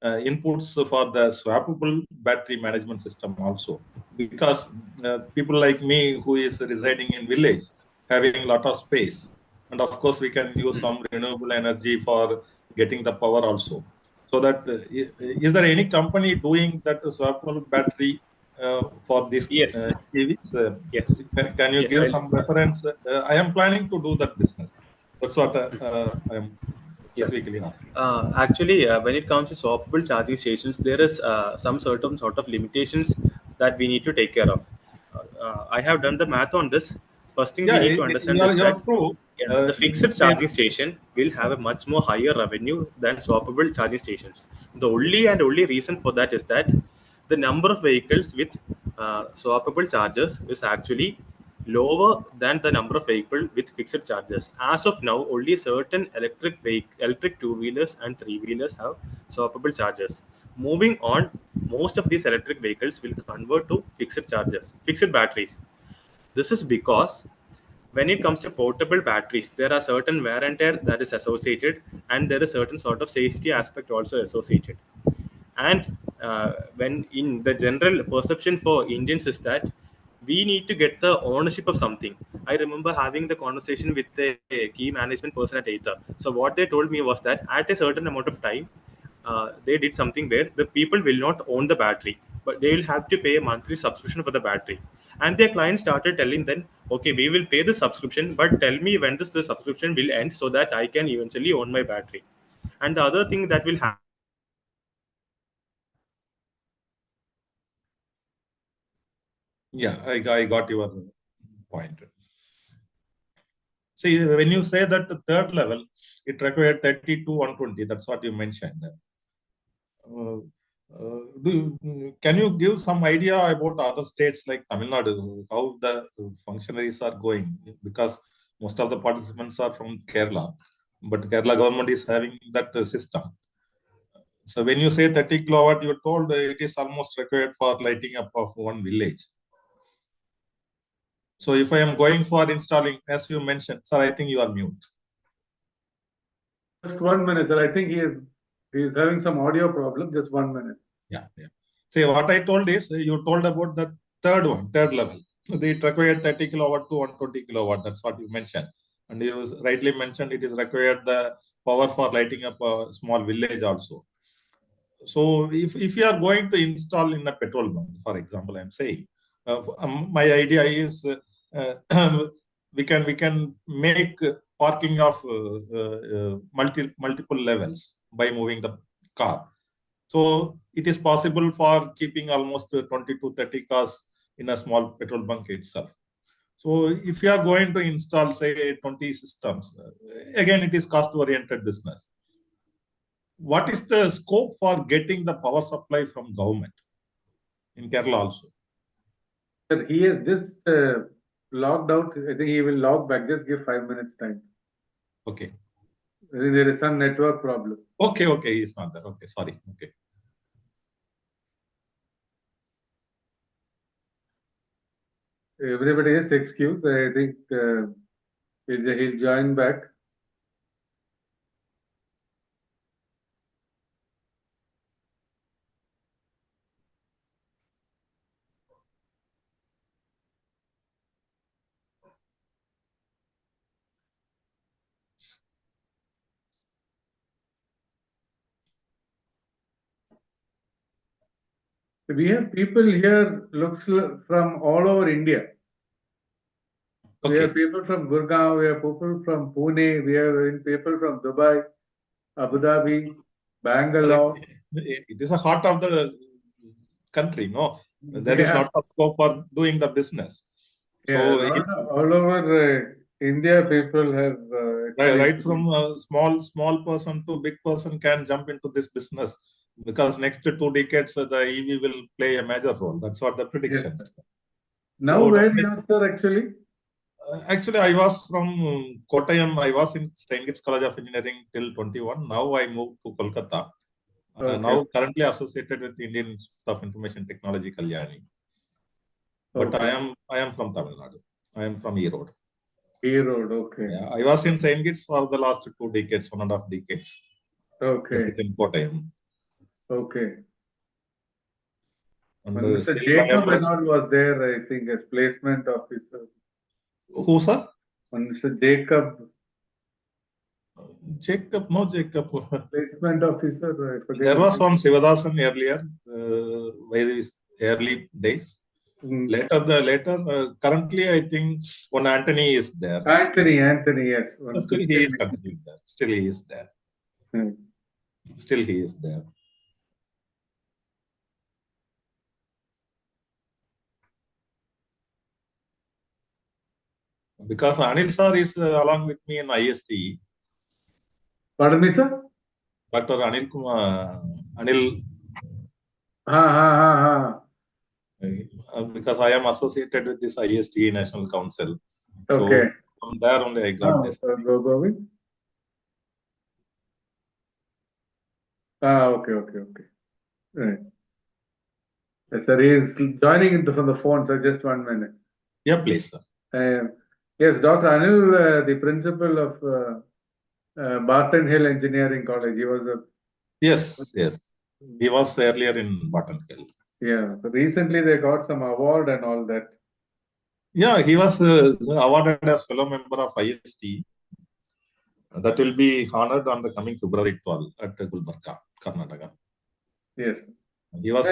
inputs for the swappable battery management system also? Because people like me who is residing in village, having a lot of space, and of course we can use some renewable energy for getting the power also. So that is there any company doing that swappable battery for this Yes. EVs? Yes. Can you Yes, give some reference? I am planning to do that business. That's what I am specifically asking. Actually, when it comes to swappable charging stations, there is some certain sort of limitations that we need to take care of. I have done the math on this. First thing we need to understand is that true. the fixed charging station will have a much more higher revenue than swappable charging stations. The only reason for that is that the number of vehicles with swappable chargers is actually lower than the number of vehicles with fixed chargers. As of now, only certain electric two-wheelers and three-wheelers have swappable chargers. Moving on, most of these electric vehicles will convert to fixed batteries. This is because when it comes to portable batteries, there are certain wear and tear that is associated, and there is certain sort of safety aspect also associated. And when in the general perception for Indians is that we need to get the ownership of something. I remember having the conversation with the key management person at Ather. So what they told me was that at a certain amount of time, they did something where the people will not own the battery, but they will have to pay a monthly subscription for the battery. And their client started telling them, okay, we will pay the subscription, but tell me when this the subscription will end so that I can eventually own my battery. And the other thing that will happen. Yeah, I got your point. See, when you say that the third level, it required 30 to 120. That's what you mentioned. Can you give some idea about other states like Tamil Nadu, how the functionaries are going? Because most of the participants are from Kerala. but Kerala government is having that system. So when you say 30 kilowatt, you told it is almost required for lighting up of one village. So if I am going for installing, as you mentioned, sir, I think you are mute. Just 1 minute, sir. I think he is having some audio problem. Just 1 minute. Yeah. See, what I told is, you told about the third level. It required 30 kilowatt to 120 kilowatt. That's what you mentioned. And you rightly mentioned it is required the power for lighting up a small village also. So if you are going to install in a petrol bunk, for example, I'm saying, my idea is we can make parking of multiple levels by moving the car. So it is possible for keeping almost 20 to 30 cars in a small petrol bunk itself. So if you are going to install, say, 20 systems, again, it is cost-oriented business. What is the scope for getting the power supply from government in Kerala also? Sir, he has just logged out. I think he will log back. Just give 5 minutes time. Okay. I think there is some network problem. Okay, he's not there. Okay, sorry. Okay. Everybody is excused. I think he'll join back. We have people here from all over India. Okay. We have people from Gurgaon, we have people from Pune, we have people from Dubai, Abu Dhabi, Bangalore. It is a heart of the country, no? There is Yeah. lot of scope for doing the business. Yeah, So all over India, people have right from a small person to big person can jump into this business, because next 2 decades the EV will play a major role. That's what the predictions. Yes. Now, So where you are, sir, actually? Actually, I was from Kottayam. I was in St. Kitts College of Engineering till 21. Now I moved to Kolkata. Okay. Now currently associated with Indian Institute of Information Technology, Kalyani. But Okay. I am from Tamil Nadu. I am from Erode. Erode, okay. Yeah, I was in St. Kitts for the last 2 decades, 1.5 decades. Okay. That is in Kottayam. Okay. And Mr. still Jacob Bernard was there, I think, as placement officer. Who, sir? Mr. Jacob. Jacob, no Jacob. Placement officer, I forget. There was one Sivadasan earlier, by the early days. Later, currently, I think one Anthony is there. Anthony, yes. Still he is continuing there. Still he is there. Still he is there. Because Anil sir is along with me in IST. Pardon me, sir? Dr. Anil Kumar, Anil. Because I am associated with this IST National Council. Okay. So from there only I got this. Govind? Okay. Right. Yes, sir, he is joining from the phone, so just 1 minute. Yeah, please, sir. Yes, Dr. Anil, the principal of Barton Hill Engineering College. He was a... Yes. He was earlier in Barton Hill. Yeah, so recently they got some award and all that. Yeah, he was awarded as fellow member of IST. That will be honored on the coming February 12 at Gulbarga, Karnataka. Yes. He was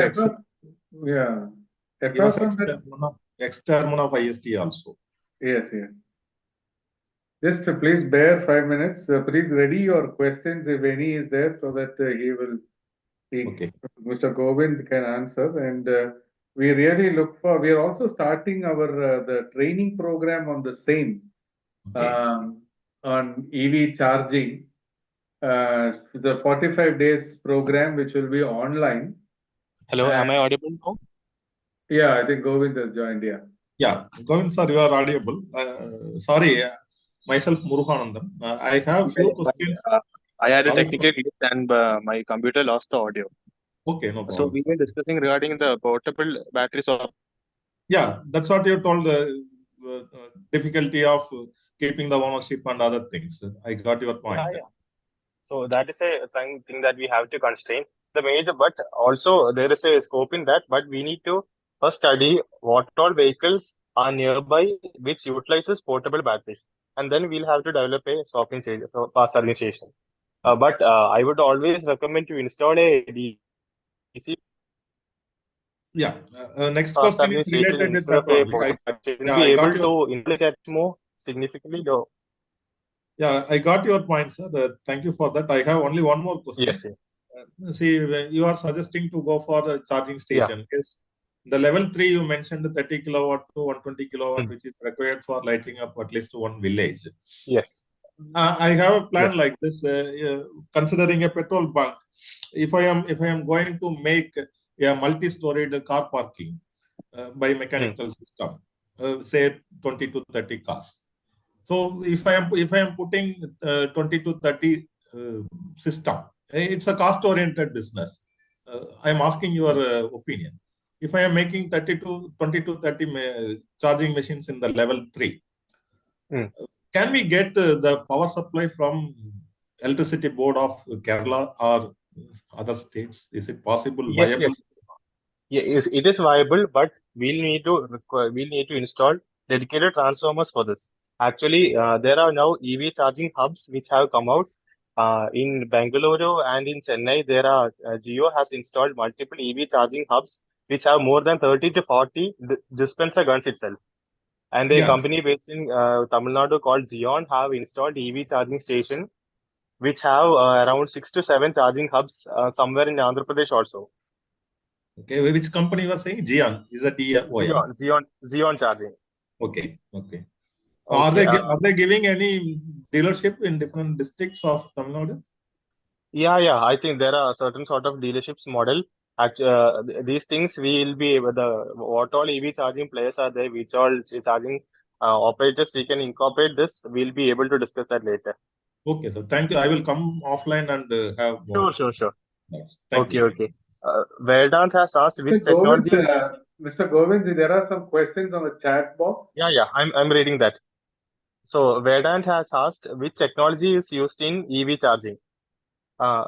ex-chairman of IST also. Yes. Just please bear 5 minutes. Please ready your questions if any is there, so that Mr. Govind can answer. And we really look for. We are also starting our the training program on the same on EV charging. The 45 days program, which will be online. Hello, am I audible now? Yeah, I think Govind has joined. Yeah, Govind sir, you are audible. Sorry, Myself, Muruganandam. I have few questions. I had a Also, technical glitch and my computer lost the audio. okay, no So problem. we were discussing regarding the portable batteries of. Yeah, that's what you told. The difficulty of keeping the ownership and other things. I got your point. Yeah. So that is a thing that we have to constrain the major, but also there is a scope in that. But we need to first study what all vehicles are nearby which utilizes portable batteries, and then we'll have to develop a swapping station, so fast charging station. But I would always recommend to install a DC Yeah. Next fast question charging is station related with instead that of a only. portable battery. We'll Yeah, be I able got your to install it at more significantly low. yeah, I got your point, sir. Thank you for that. I have only one more question. Yes, yes. See, when you are suggesting to go for a charging Yeah. station. Yes, the level 3 you mentioned 30 kilowatt to 120 kilowatt, Mm. which is required for lighting up at least one village. Yes. I have a plan Yes. like this. Considering a petrol bunk, if I am going to make a multi-storied car parking by Mm. mechanical system, say 20 to 30 cars. So if I am putting 20 to 30 system, it's a cost oriented business. I am asking your opinion. If I am making 30 to 20 to 30 charging machines in the level 3, Mm. can we get the power supply from electricity board of Kerala or other states? Is it possible, Yes, viable? yes. Yeah, it is viable, but we'll need to install dedicated transformers for this. Actually, there are now EV charging hubs which have come out in Bangalore and in Chennai. There are Jio has installed multiple EV charging hubs which have more than 30 to 40 dispenser guns itself. And a Yeah. company based in Tamil Nadu called Xeon have installed EV charging station which have around 6 to 7 charging hubs somewhere in Andhra Pradesh also. Okay. Which company you are saying? Jian. Is that DON? Xeon charging. Okay. Okay. Are Okay. they are they giving any dealership in different districts of Tamil Nadu? Yeah. I think there are certain sort of dealerships model. These things will be what all EV charging players are there, which all charging operators we can incorporate this. We'll be able to discuss that later. Okay, so thank you. I will come offline and have more Sure. thoughts. Thank you. Okay. Vedant has asked which Mr. Govind, technology is used. Mr. Govind, there are some questions on the chat box. Yeah. I'm reading that. So Vedant has asked which technology is used in EV charging.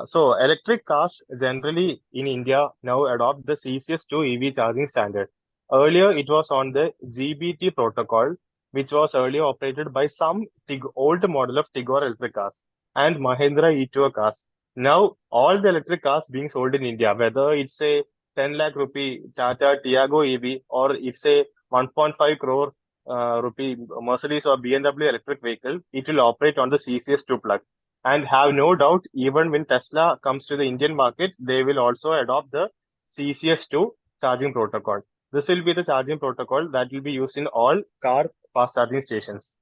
So electric cars generally in India now adopt the CCS2 EV charging standard. Earlier, it was on the GBT protocol, which was earlier operated by some old model of Tigor electric cars and Mahindra E2 cars. Now, all the electric cars being sold in India, whether it's a 10 lakh rupee Tata Tiago EV or it's a 1.5 crore rupee Mercedes or BMW electric vehicle, it will operate on the CCS2 plug. And have no doubt, even when Tesla comes to the Indian market, they will also adopt the CCS2 charging protocol. This will be the charging protocol that will be used in all car fast charging stations.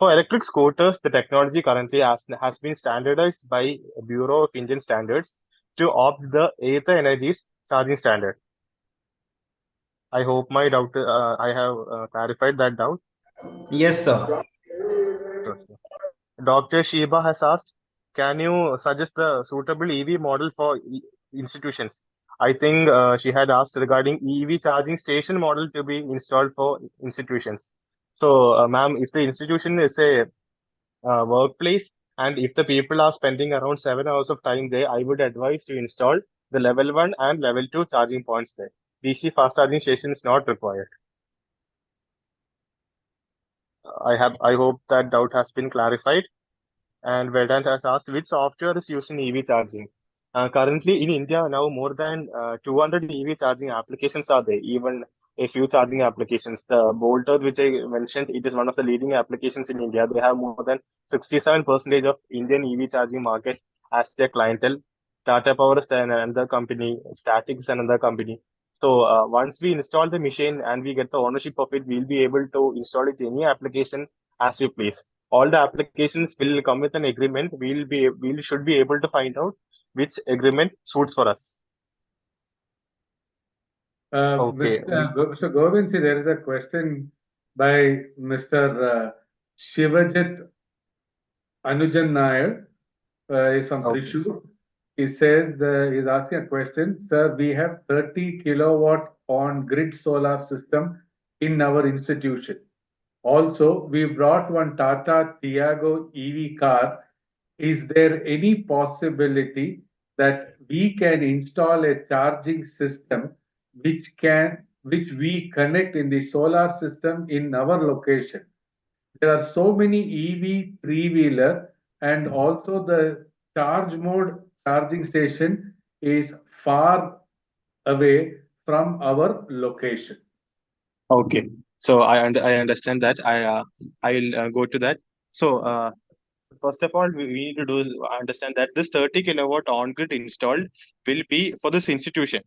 For electric scooters, the technology currently has been standardized by Bureau of Indian Standards to opt the Ather Energy's charging standard. I hope my doubt, I have clarified that doubt. Yes, sir. Dr. Sheba has asked, can you suggest the suitable EV model for institutions? I think she had asked regarding EV charging station model to be installed for institutions. So, ma'am, if the institution is a workplace and if the people are spending around 7 hours of time there, I would advise to install the level 1 and level 2 charging points there. DC fast charging station is not required. I hope that doubt has been clarified. And Vedant has asked which software is used in EV charging. Currently in India now more than 200 EV charging applications are there. Even a few charging applications. The Bolt Earth, which I mentioned, it is one of the leading applications in India. They have more than 67% of Indian EV charging market as their clientele. Tata Power is another company. Static is another company. So once we install the machine and we get the ownership of it, we'll be able to install it in any application as you please. All the applications will come with an agreement. We should be able to find out which agreement suits for us. Okay. Mr. Govind, there is a question by Mr. Shivajit Anujan Nair is from Okay. Thrissur. He says he's asking a question. Sir, we have 30 kilowatt on grid solar system in our institution. Also, we brought one Tata Tiago EV car. Is there any possibility that we can install a charging system which we connect in the solar system in our location? There are so many EV three-wheeler, and also the charge mode charging station is far away from our location. Okay. So I understand that. I'll go to that. So first of all, we need to do is understand that this 30 kilowatt on-grid installed will be for this institution.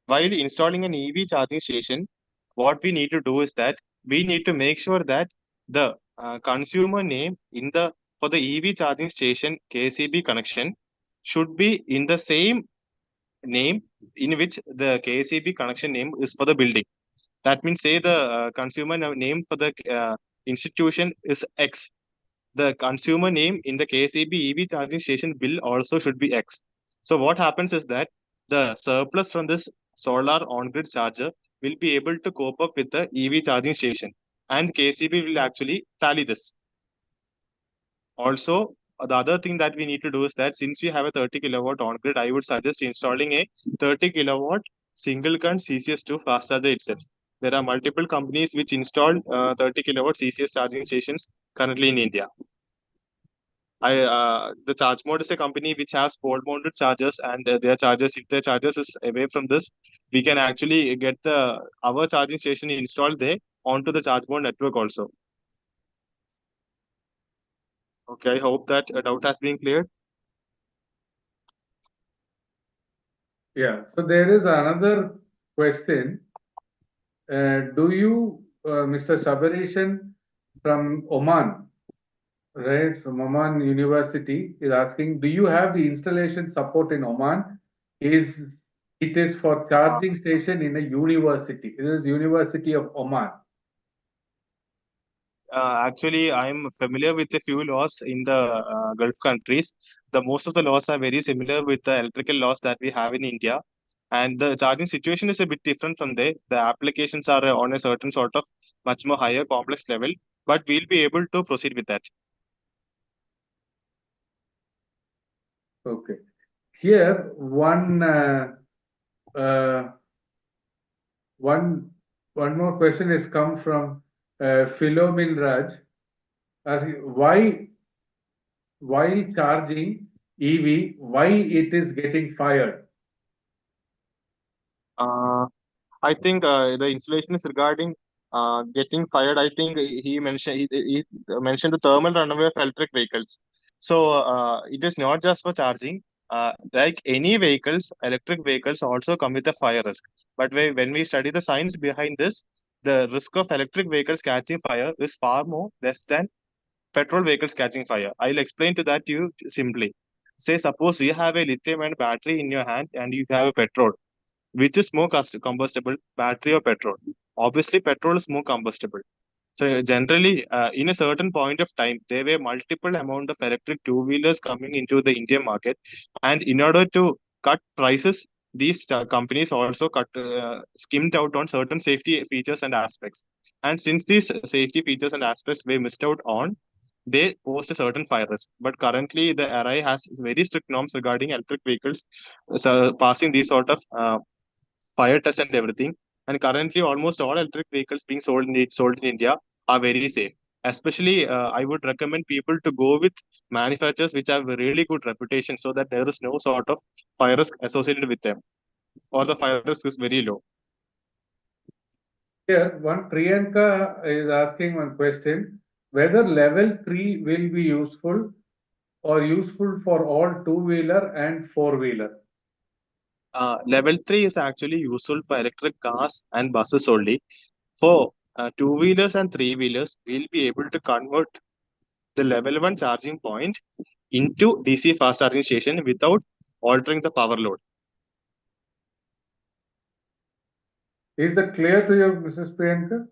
While installing an EV charging station, what we need to do is that we need to make sure that the consumer name in the for the EV charging station KCB connection should be in the same name in which the KCB connection name is for the building. That means, say the consumer name for the institution is X. The consumer name in the KCB EV charging station bill also should be X. So what happens is that the surplus from this solar on-grid charger will be able to cope up with the EV charging station, and KCB will actually tally this. Also, the other thing that we need to do is that since we have a 30 kilowatt on-grid, I would suggest installing a 30 kilowatt single current CCS2 fast charger itself. There are multiple companies which installed 30 kilowatt CCS charging stations currently in India. The Charge Mode is a company which has pole mounted chargers, and their chargers, if their chargers is away from this, we can actually get our charging station installed there onto the Charge Mode network also. Okay, I hope that doubt has been cleared. Yeah. So there is another question. Do you, Mr. Sabarishan from Oman, right, from Oman University, is asking, do you have the installation support in Oman? It is for charging station in a university. It is University of Oman. Actually, I'm familiar with a few laws in the Gulf countries. The most of the laws are very similar with the electrical laws that we have in India, and the charging situation is a bit different from there. The applications are on a certain sort of much more higher complex level, but we'll be able to proceed with that. Okay. Here, one more question has come from Philomil Raj, asking why while charging EV, why it is getting fired? I think the installation is regarding getting fired. I think he mentioned the thermal runaway of electric vehicles. So it is not just for charging. Like any vehicles, electric vehicles also come with a fire risk. But when we study the science behind this, the risk of electric vehicles catching fire is far more less than petrol vehicles catching fire. I'll explain to that to you simply. Say, suppose you have a lithium-ion battery in your hand and you have a petrol. Which is more combustible, battery or petrol? Obviously, petrol is more combustible. So generally, in a certain point of time, there were multiple amount of electric two-wheelers coming into the Indian market, and in order to cut prices, these companies also skimmed out on certain safety features and aspects. And since these safety features and aspects were missed out on, they pose a certain fire risk. But currently, the RI has very strict norms regarding electric vehicles, so passing these sort of fire test and everything. And currently, almost all electric vehicles being sold in India are very safe. Especially, I would recommend people to go with manufacturers which have a really good reputation, so that there is no sort of fire risk associated with them, or the fire risk is very low. Here, one Priyanka is asking one question, whether level 3 will be useful or useful for all two-wheeler and four-wheeler. Level 3 is actually useful for electric cars and buses only. For two-wheelers and three-wheelers, we'll be able to convert the level 1 charging point into DC fast charging station without altering the power load. Is that clear to you, Mrs. Priyanka?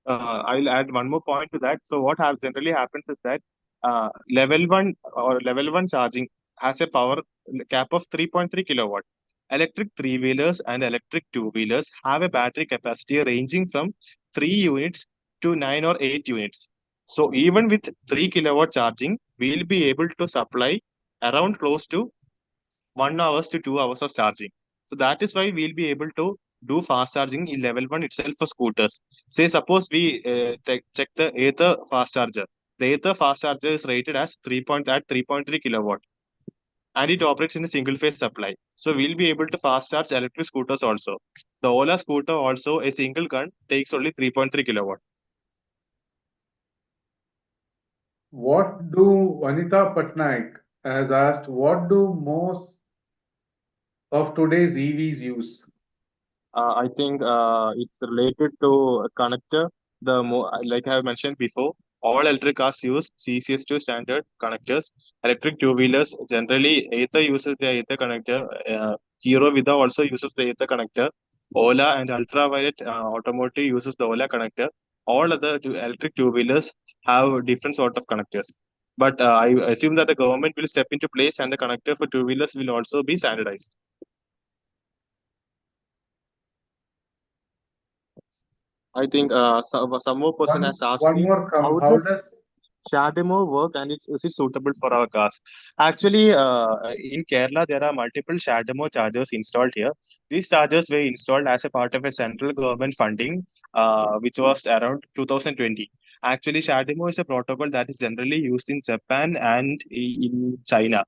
I'll add one more point to that. So what generally happens is that level one charging has a power cap of 3.3 kilowatt. Electric three-wheelers and electric two-wheelers have a battery capacity ranging from 3 units to 9 or 8 units. So even with 3 kilowatt charging, we'll be able to supply around close to 1 hours to 2 hours of charging. So that is why we'll be able to do fast charging in level one itself for scooters. Say suppose we check the Ather fast charger. The Ather fast charger is rated as 3.3 kilowatt, and it operates in a single phase supply. So we'll be able to fast charge electric scooters also. The Ola scooter also, a single gun takes only 3.3 kilowatt. What do Vanita Patnaik has asked, what do most of today's EVs use? I think it's related to a connector. Like I have mentioned before, all electric cars use CCS2 standard connectors. Electric two-wheelers generally Ather uses the Ather connector. Hero Vida also uses the Ather connector. Ola and Ultraviolet Automotive uses the Ola connector. All other electric two-wheelers have different sort of connectors. But I assume that the government will step into place and the connector for two-wheelers will also be standardized. I think some more person has asked One me, more come. how How does does Shademo work and is it suitable for our cars? Actually, in Kerala, there are multiple Shademo chargers installed here. These chargers were installed as a part of a central government funding, which was around 2020. Actually, Shademo is a protocol that is generally used in Japan and in China.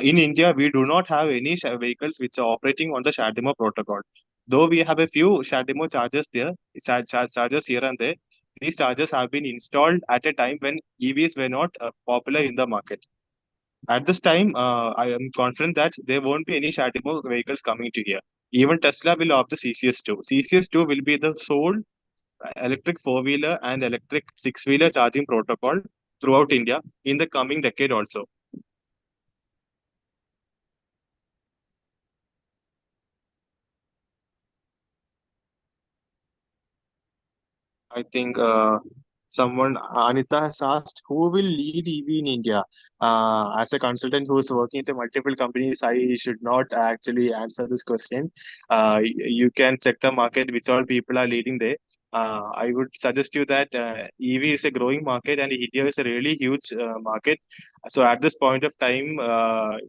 In India, we do not have any vehicles which are operating on the Shademo protocol. Though we have a few Shademo chargers there, chargers here and there, these chargers have been installed at a time when EVs were not popular in the market. At this time, I am confident that there won't be any Shadimo vehicles coming to here. Even Tesla will opt the CCS2. CCS2 will be the sole electric four-wheeler and electric six-wheeler charging protocol throughout India in the coming decade also. I think someone, Anita has asked, who will lead EV in India? As a consultant who is working at multiple companies, I should not actually answer this question. You can check the market, which all people are leading there. I would suggest you that EV is a growing market and India is a really huge market. So at this point of time,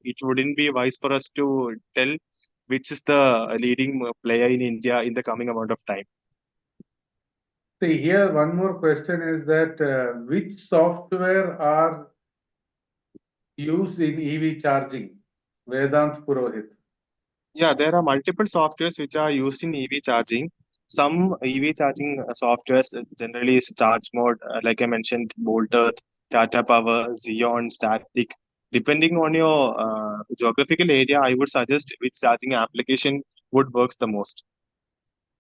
it wouldn't be wise for us to tell which is the leading player in India in the coming amount of time. see here? One more question is that which software are used in EV charging? Vedant Purohit. Yeah, there are multiple softwares which are used in EV charging. Some EV charging softwares generally is Charge Mode, like I mentioned, Bolt Earth, Tata Power, Xeon, Static. Depending on your geographical area, I would suggest which charging application would works the most.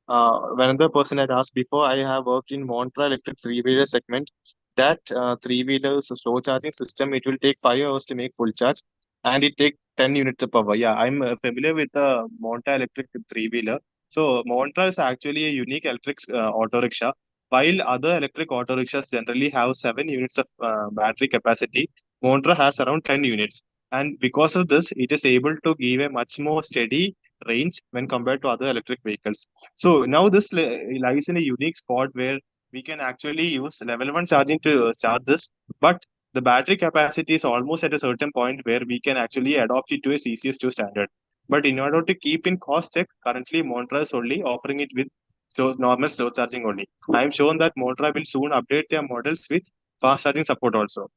When another person had asked before, I have worked in Montra Electric three-wheeler segment. That three-wheelers slow charging system, it will take 5 hours to make full charge, and it take 10 units of power. Yeah, I'm familiar with the Montra Electric three-wheeler. So Montra is actually a unique electric auto rickshaw. While other electric auto rickshaws generally have 7 units of battery capacity, Montra has around 10 units. And because of this, it is able to give a much more steady range when compared to other electric vehicles. So now this lies in a unique spot where we can actually use level 1 charging to charge this, but the battery capacity is almost at a certain point where we can actually adopt it to a CCS2 standard. But in order to keep in cost check, currently Montra is only offering it with normal slow charging only. I am sure that Montra will soon update their models with fast charging support also.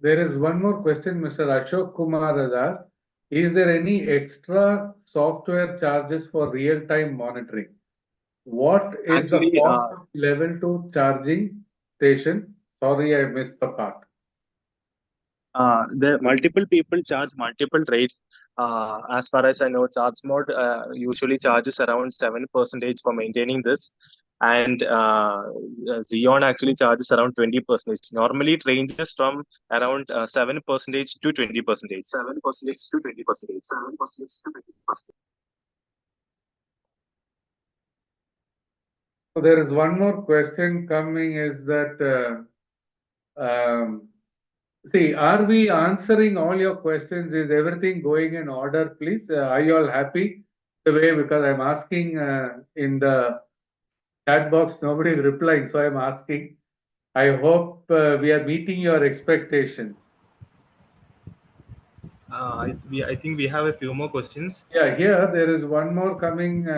There is one more question Mr. Ashok Kumar has asked. Is there any extra software charges for real-time monitoring? What is the Actually, cost of level 2 charging station? Sorry, I missed the part. the multiple people charge multiple rates. As far as I know, Charge Mode usually charges around 7% for maintaining this, and Xeon actually charges around 20%. Normally, it ranges from around 7% to 20%. 7% to 20%. 7% to 20%. So there is one more question coming, is that, see, are we answering all your questions? Is everything going in order, please? Are you all happy the way? Because I'm asking in the chat box, nobody is replying, so I'm asking. I hope we are meeting your expectations. I think we have a few more questions. Yeah, here there is one more coming.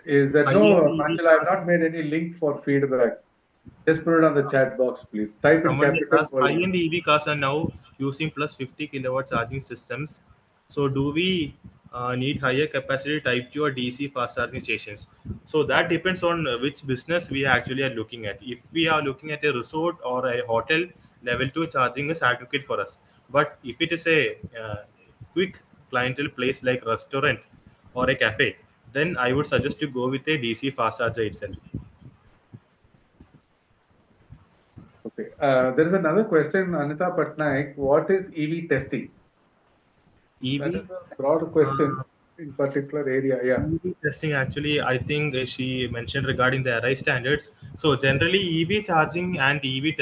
Is that no, High-end EV Angela, I've cars. not made any link for feedback. Just put it on the chat box, please. Type in Someone has capital asked, bold. high-end EV cars are now using plus 50 kilowatt charging systems. So do we need higher capacity Type 2 or DC fast charging stations? So that depends on which business we actually are looking at. If we are looking at a resort or a hotel, level 2 charging is adequate for us. But if it is a quick clientele place like restaurant or a cafe, then I would suggest to go with a DC fast charger itself. Okay. There is another question, Anita Patnaik. What is EV testing? That EV. is a broad question in particular area. Yeah. EV testing, actually, I think she mentioned regarding the RI standards. So generally, EV charging and EV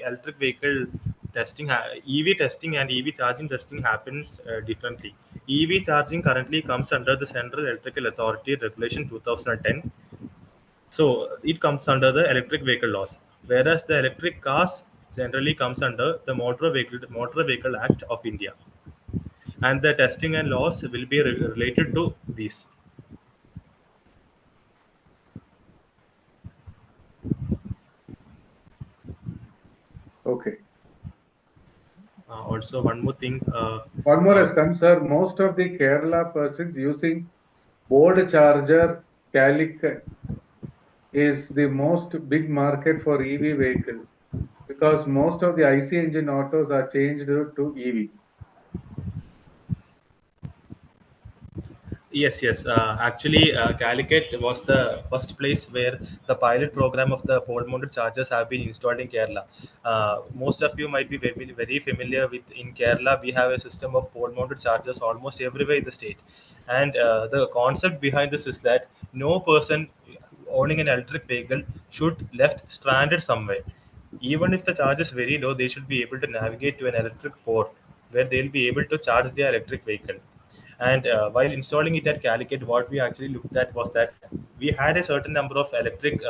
electric vehicle testing, EV testing and EV charging testing happens differently. EV charging currently comes under the Central Electrical Authority Regulation 2010. So it comes under the electric vehicle laws, whereas the electric cars generally comes under the Motor Vehicle Act of India, and the testing and laws will be related to these. Okay. Also, one more thing. One more has come, sir. Most of the Kerala persons using board charger Calicut is the most big market for EV vehicle because most of the IC engine autos are changed to EV. Yes, yes. Actually, Calicut was the first place where the pilot program of the pole-mounted chargers have been installed in Kerala. Most of you might be very familiar with, in Kerala, we have a system of pole-mounted chargers almost everywhere in the state. And the concept behind this is that no person owning an electric vehicle should left stranded somewhere. Even if the charge is very low, they should be able to navigate to an electric port where they'll be able to charge their electric vehicle. And while installing it at Calicut, what we actually looked at was that we had a certain number of electric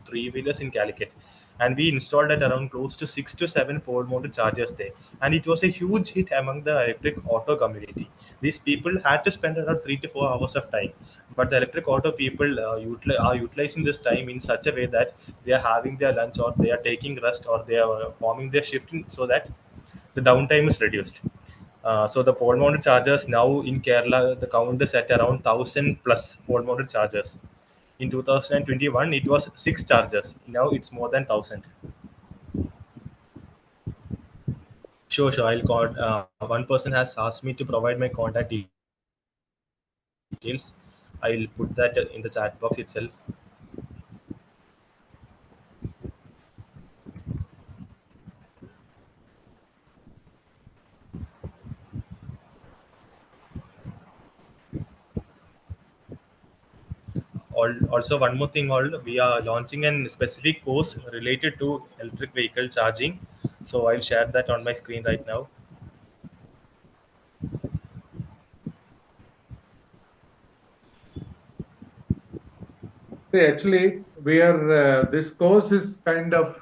three-wheelers in Calicut, and we installed at around close to 6 to 7 pole-mounted chargers there. And it was a huge hit among the electric auto community. These people had to spend around 3 to 4 hours of time, but the electric auto people are utilizing this time in such a way that they are having their lunch, or they are taking rest, or they are forming their shift so that the downtime is reduced. So the pole mounted chargers now in Kerala, the count is at around 1,000 plus pole mounted chargers. In 2021, it was 6 chargers. Now it's more than 1,000. Sure, sure. I'll call. One person has asked me to provide my contact details. I'll put that in the chat box itself. Also, one more thing, all we are launching a specific course related to electric vehicle charging. So I'll share that on my screen right now. See, actually, we are. This course is kind of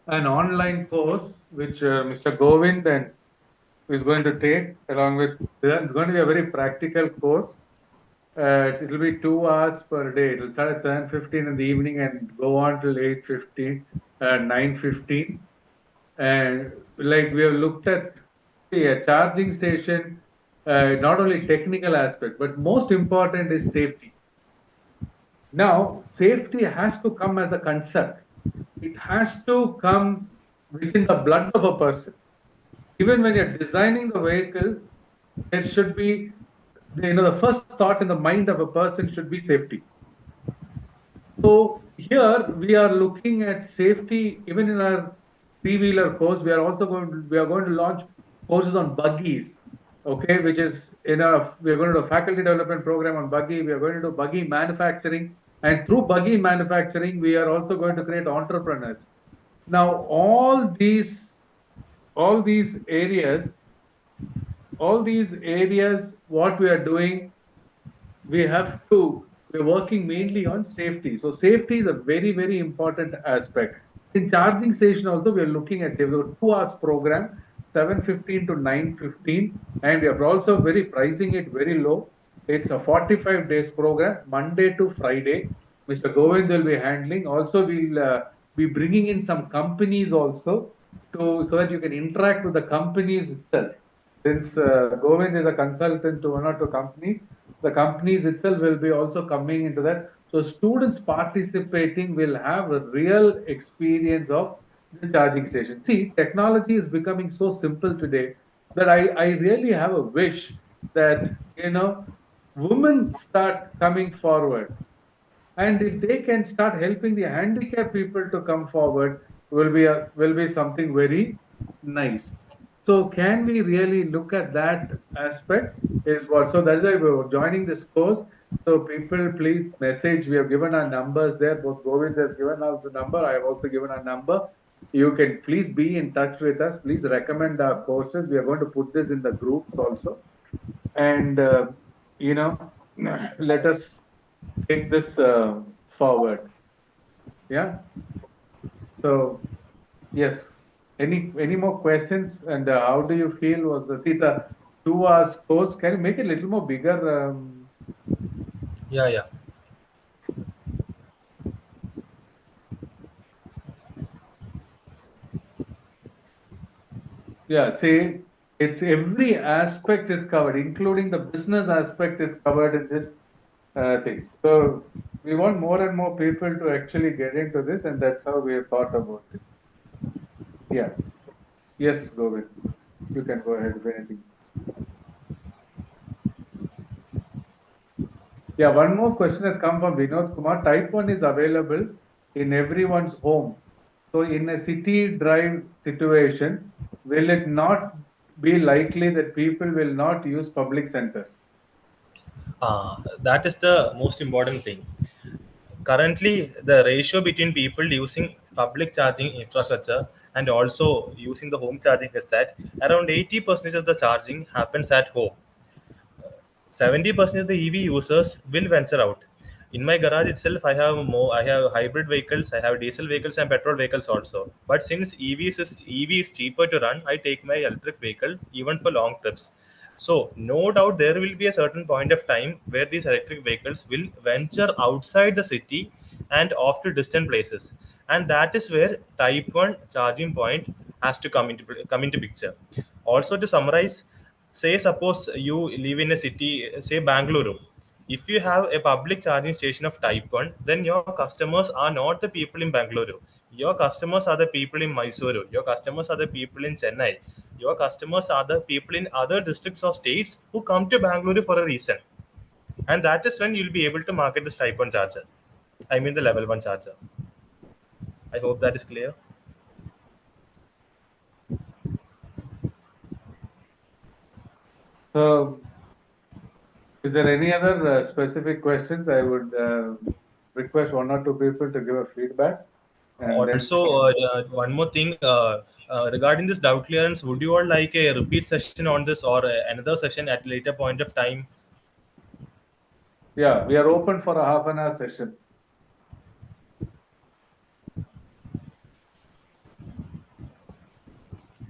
an online course which Mr. Govind and is going to take along with. It's going to be a very practical course. It will be 2 hours per day. It will start at 7:15 in the evening and go on till 8:15, 9:15. And like we have looked at a charging station, not only technical aspect, but most important is safety. Now, safety has to come as a concept. It has to come within the blood of a person. Even when you're designing the vehicle, it should be, the first thought in the mind of a person should be safety. So here we are looking at safety even in our three-wheeler course. We are going to launch courses on buggies, which is we are going to do a faculty development program on buggy. We are going to do buggy manufacturing. And through buggy manufacturing, we are also going to create entrepreneurs. Now, all these areas, what we are doing, we're working mainly on safety. So safety is a very, very important aspect. In charging station also, we are looking at the 2 hours program, 7:15 to 9:15, and we are also very pricing it very low. It's a 45 days program, Monday to Friday. Mr. Govind will be handling. Also, we'll be bringing in some companies also so that you can interact with the companies itself. Since Govind is a consultant to 1 or 2 companies, the companies itself will be also coming into that. So students participating will have a real experience of the charging station. See, technology is becoming so simple today that I really have a wish that, women start coming forward. And if they can start helping the handicapped people to come forward, will be something very nice. So can we really look at that aspect? Is what. So that's why we were joining this course. So people, please message. We have given our numbers there. Both Govind has given us the number. I have also given a number. You can please be in touch with us. Please recommend our courses. We are going to put this in the groups also, and you know, let us take this forward. Yeah. So yes. Any more questions? And how do you feel? Was the see the 2 hours course? Can you make it a little more bigger? Yeah. Yeah. See, it's every aspect is covered, including the business aspect is covered in this thing. So we want more and more people to actually get into this, and that's how we have thought about it. Yeah. Yes, Govind. You can go ahead with anything. Yeah, one more question has come from Vinod Kumar. Type 1 is available in everyone's home. So in a city drive situation, will it not be likely that people will not use public centers? That is the most important thing. Currently, the ratio between people using public charging infrastructure and also using the home charging is that around 80% of the charging happens at home. 70% of the EV users will venture out. In my garage itself, I have hybrid vehicles, I have diesel vehicles and petrol vehicles also. But since EV is cheaper to run, I take my electric vehicle even for long trips. So no doubt there will be a certain point of time where these electric vehicles will venture outside the city and off to distant places, and that is where Type 1 charging point has to come into picture. Also, to summarize, say suppose you live in a city, say Bangalore. If you have a public charging station of Type 1, then your customers are not the people in Bangalore. Your customers are the people in Mysuru. Your customers are the people in Chennai. Your customers are the people in other districts or states who come to Bangalore for a reason. And that is when you'll be able to market this Type 1 charger. I mean the level 1 charger. I hope that is clear. So is there any other specific questions? I would request 1 or 2 people to give a feedback. And then Also, one more thing regarding this doubt clearance, would you all like a repeat session on this or another session at later point of time? yeah, we are open for a half-an-hour session.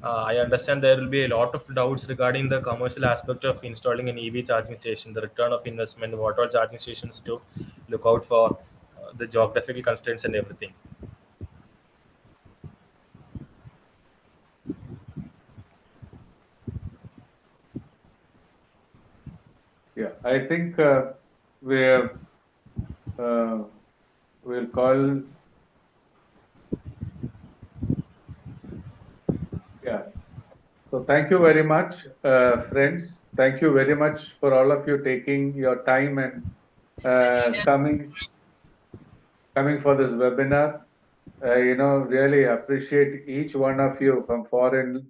I understand there will be a lot of doubts regarding the commercial aspect of installing an EV charging station, the return of investment, what all charging stations to look out for, the geographical constraints and everything. Yeah, I think we'll call. Yeah. So thank you very much, friends. Thank you very much for all of you taking your time and coming for this webinar. Really appreciate each one of you from foreign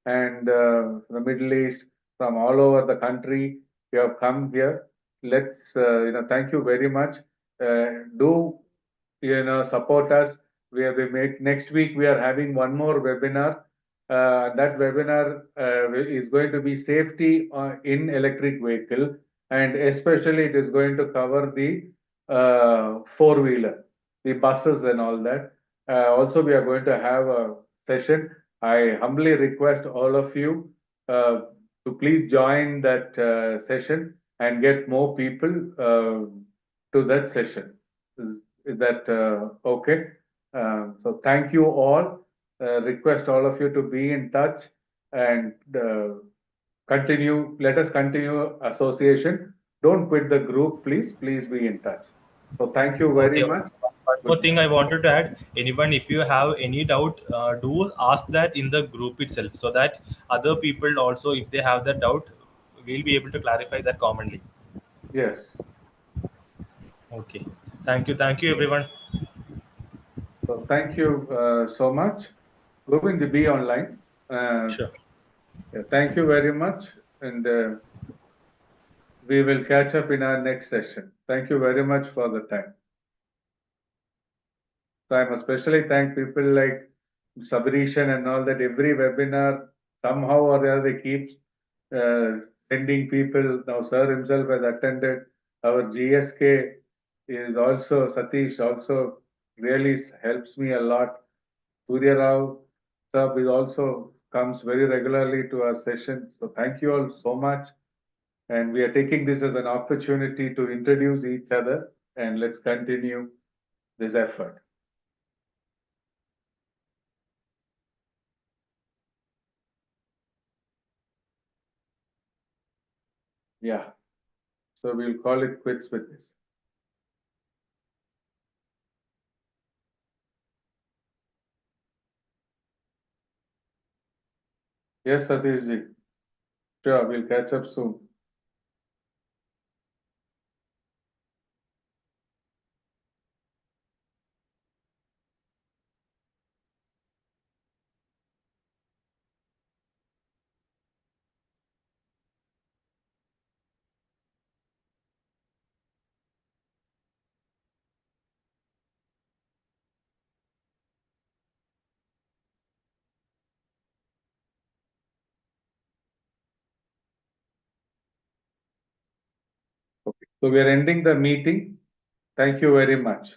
and the Middle East, from all over the country. You have come here. Let's, thank you very much. do support us. Next week we are having one more webinar. That webinar is going to be safety in electric vehicle, and especially it is going to cover the four-wheeler, the buses and all that. Also, we are going to have a session. I humbly request all of you to please join that session and get more people to that session. Is that okay? So thank you all. Request all of you to be in touch and continue. Let us continue association. Don't quit the group, please. Please be in touch. So thank you very Okay. much. One more thing I wanted to add. Anyone, if you have any doubt, do ask that in the group itself, so that other people also, if they have that doubt, we'll be able to clarify that commonly. Yes. Okay. Thank you. Thank you, everyone. So thank you so much. Govind, be online. Sure. Yeah, thank you very much. And we will catch up in our next session. Thank you very much for the time. So I must especially thank people like Sabrishan and all that. Every webinar, somehow or the other, they keep sending people. Now, sir himself has attended. Our GSK is also, Satish also really helps me a lot. Surya Rao sir is also comes very regularly to our session. So thank you all so much. And we are taking this as an opportunity to introduce each other, and let's continue this effort. Yeah. So we'll call it quits with this. Yes, Satish ji. Sure, we'll catch up soon. Okay. So we are ending the meeting. Thank you very much.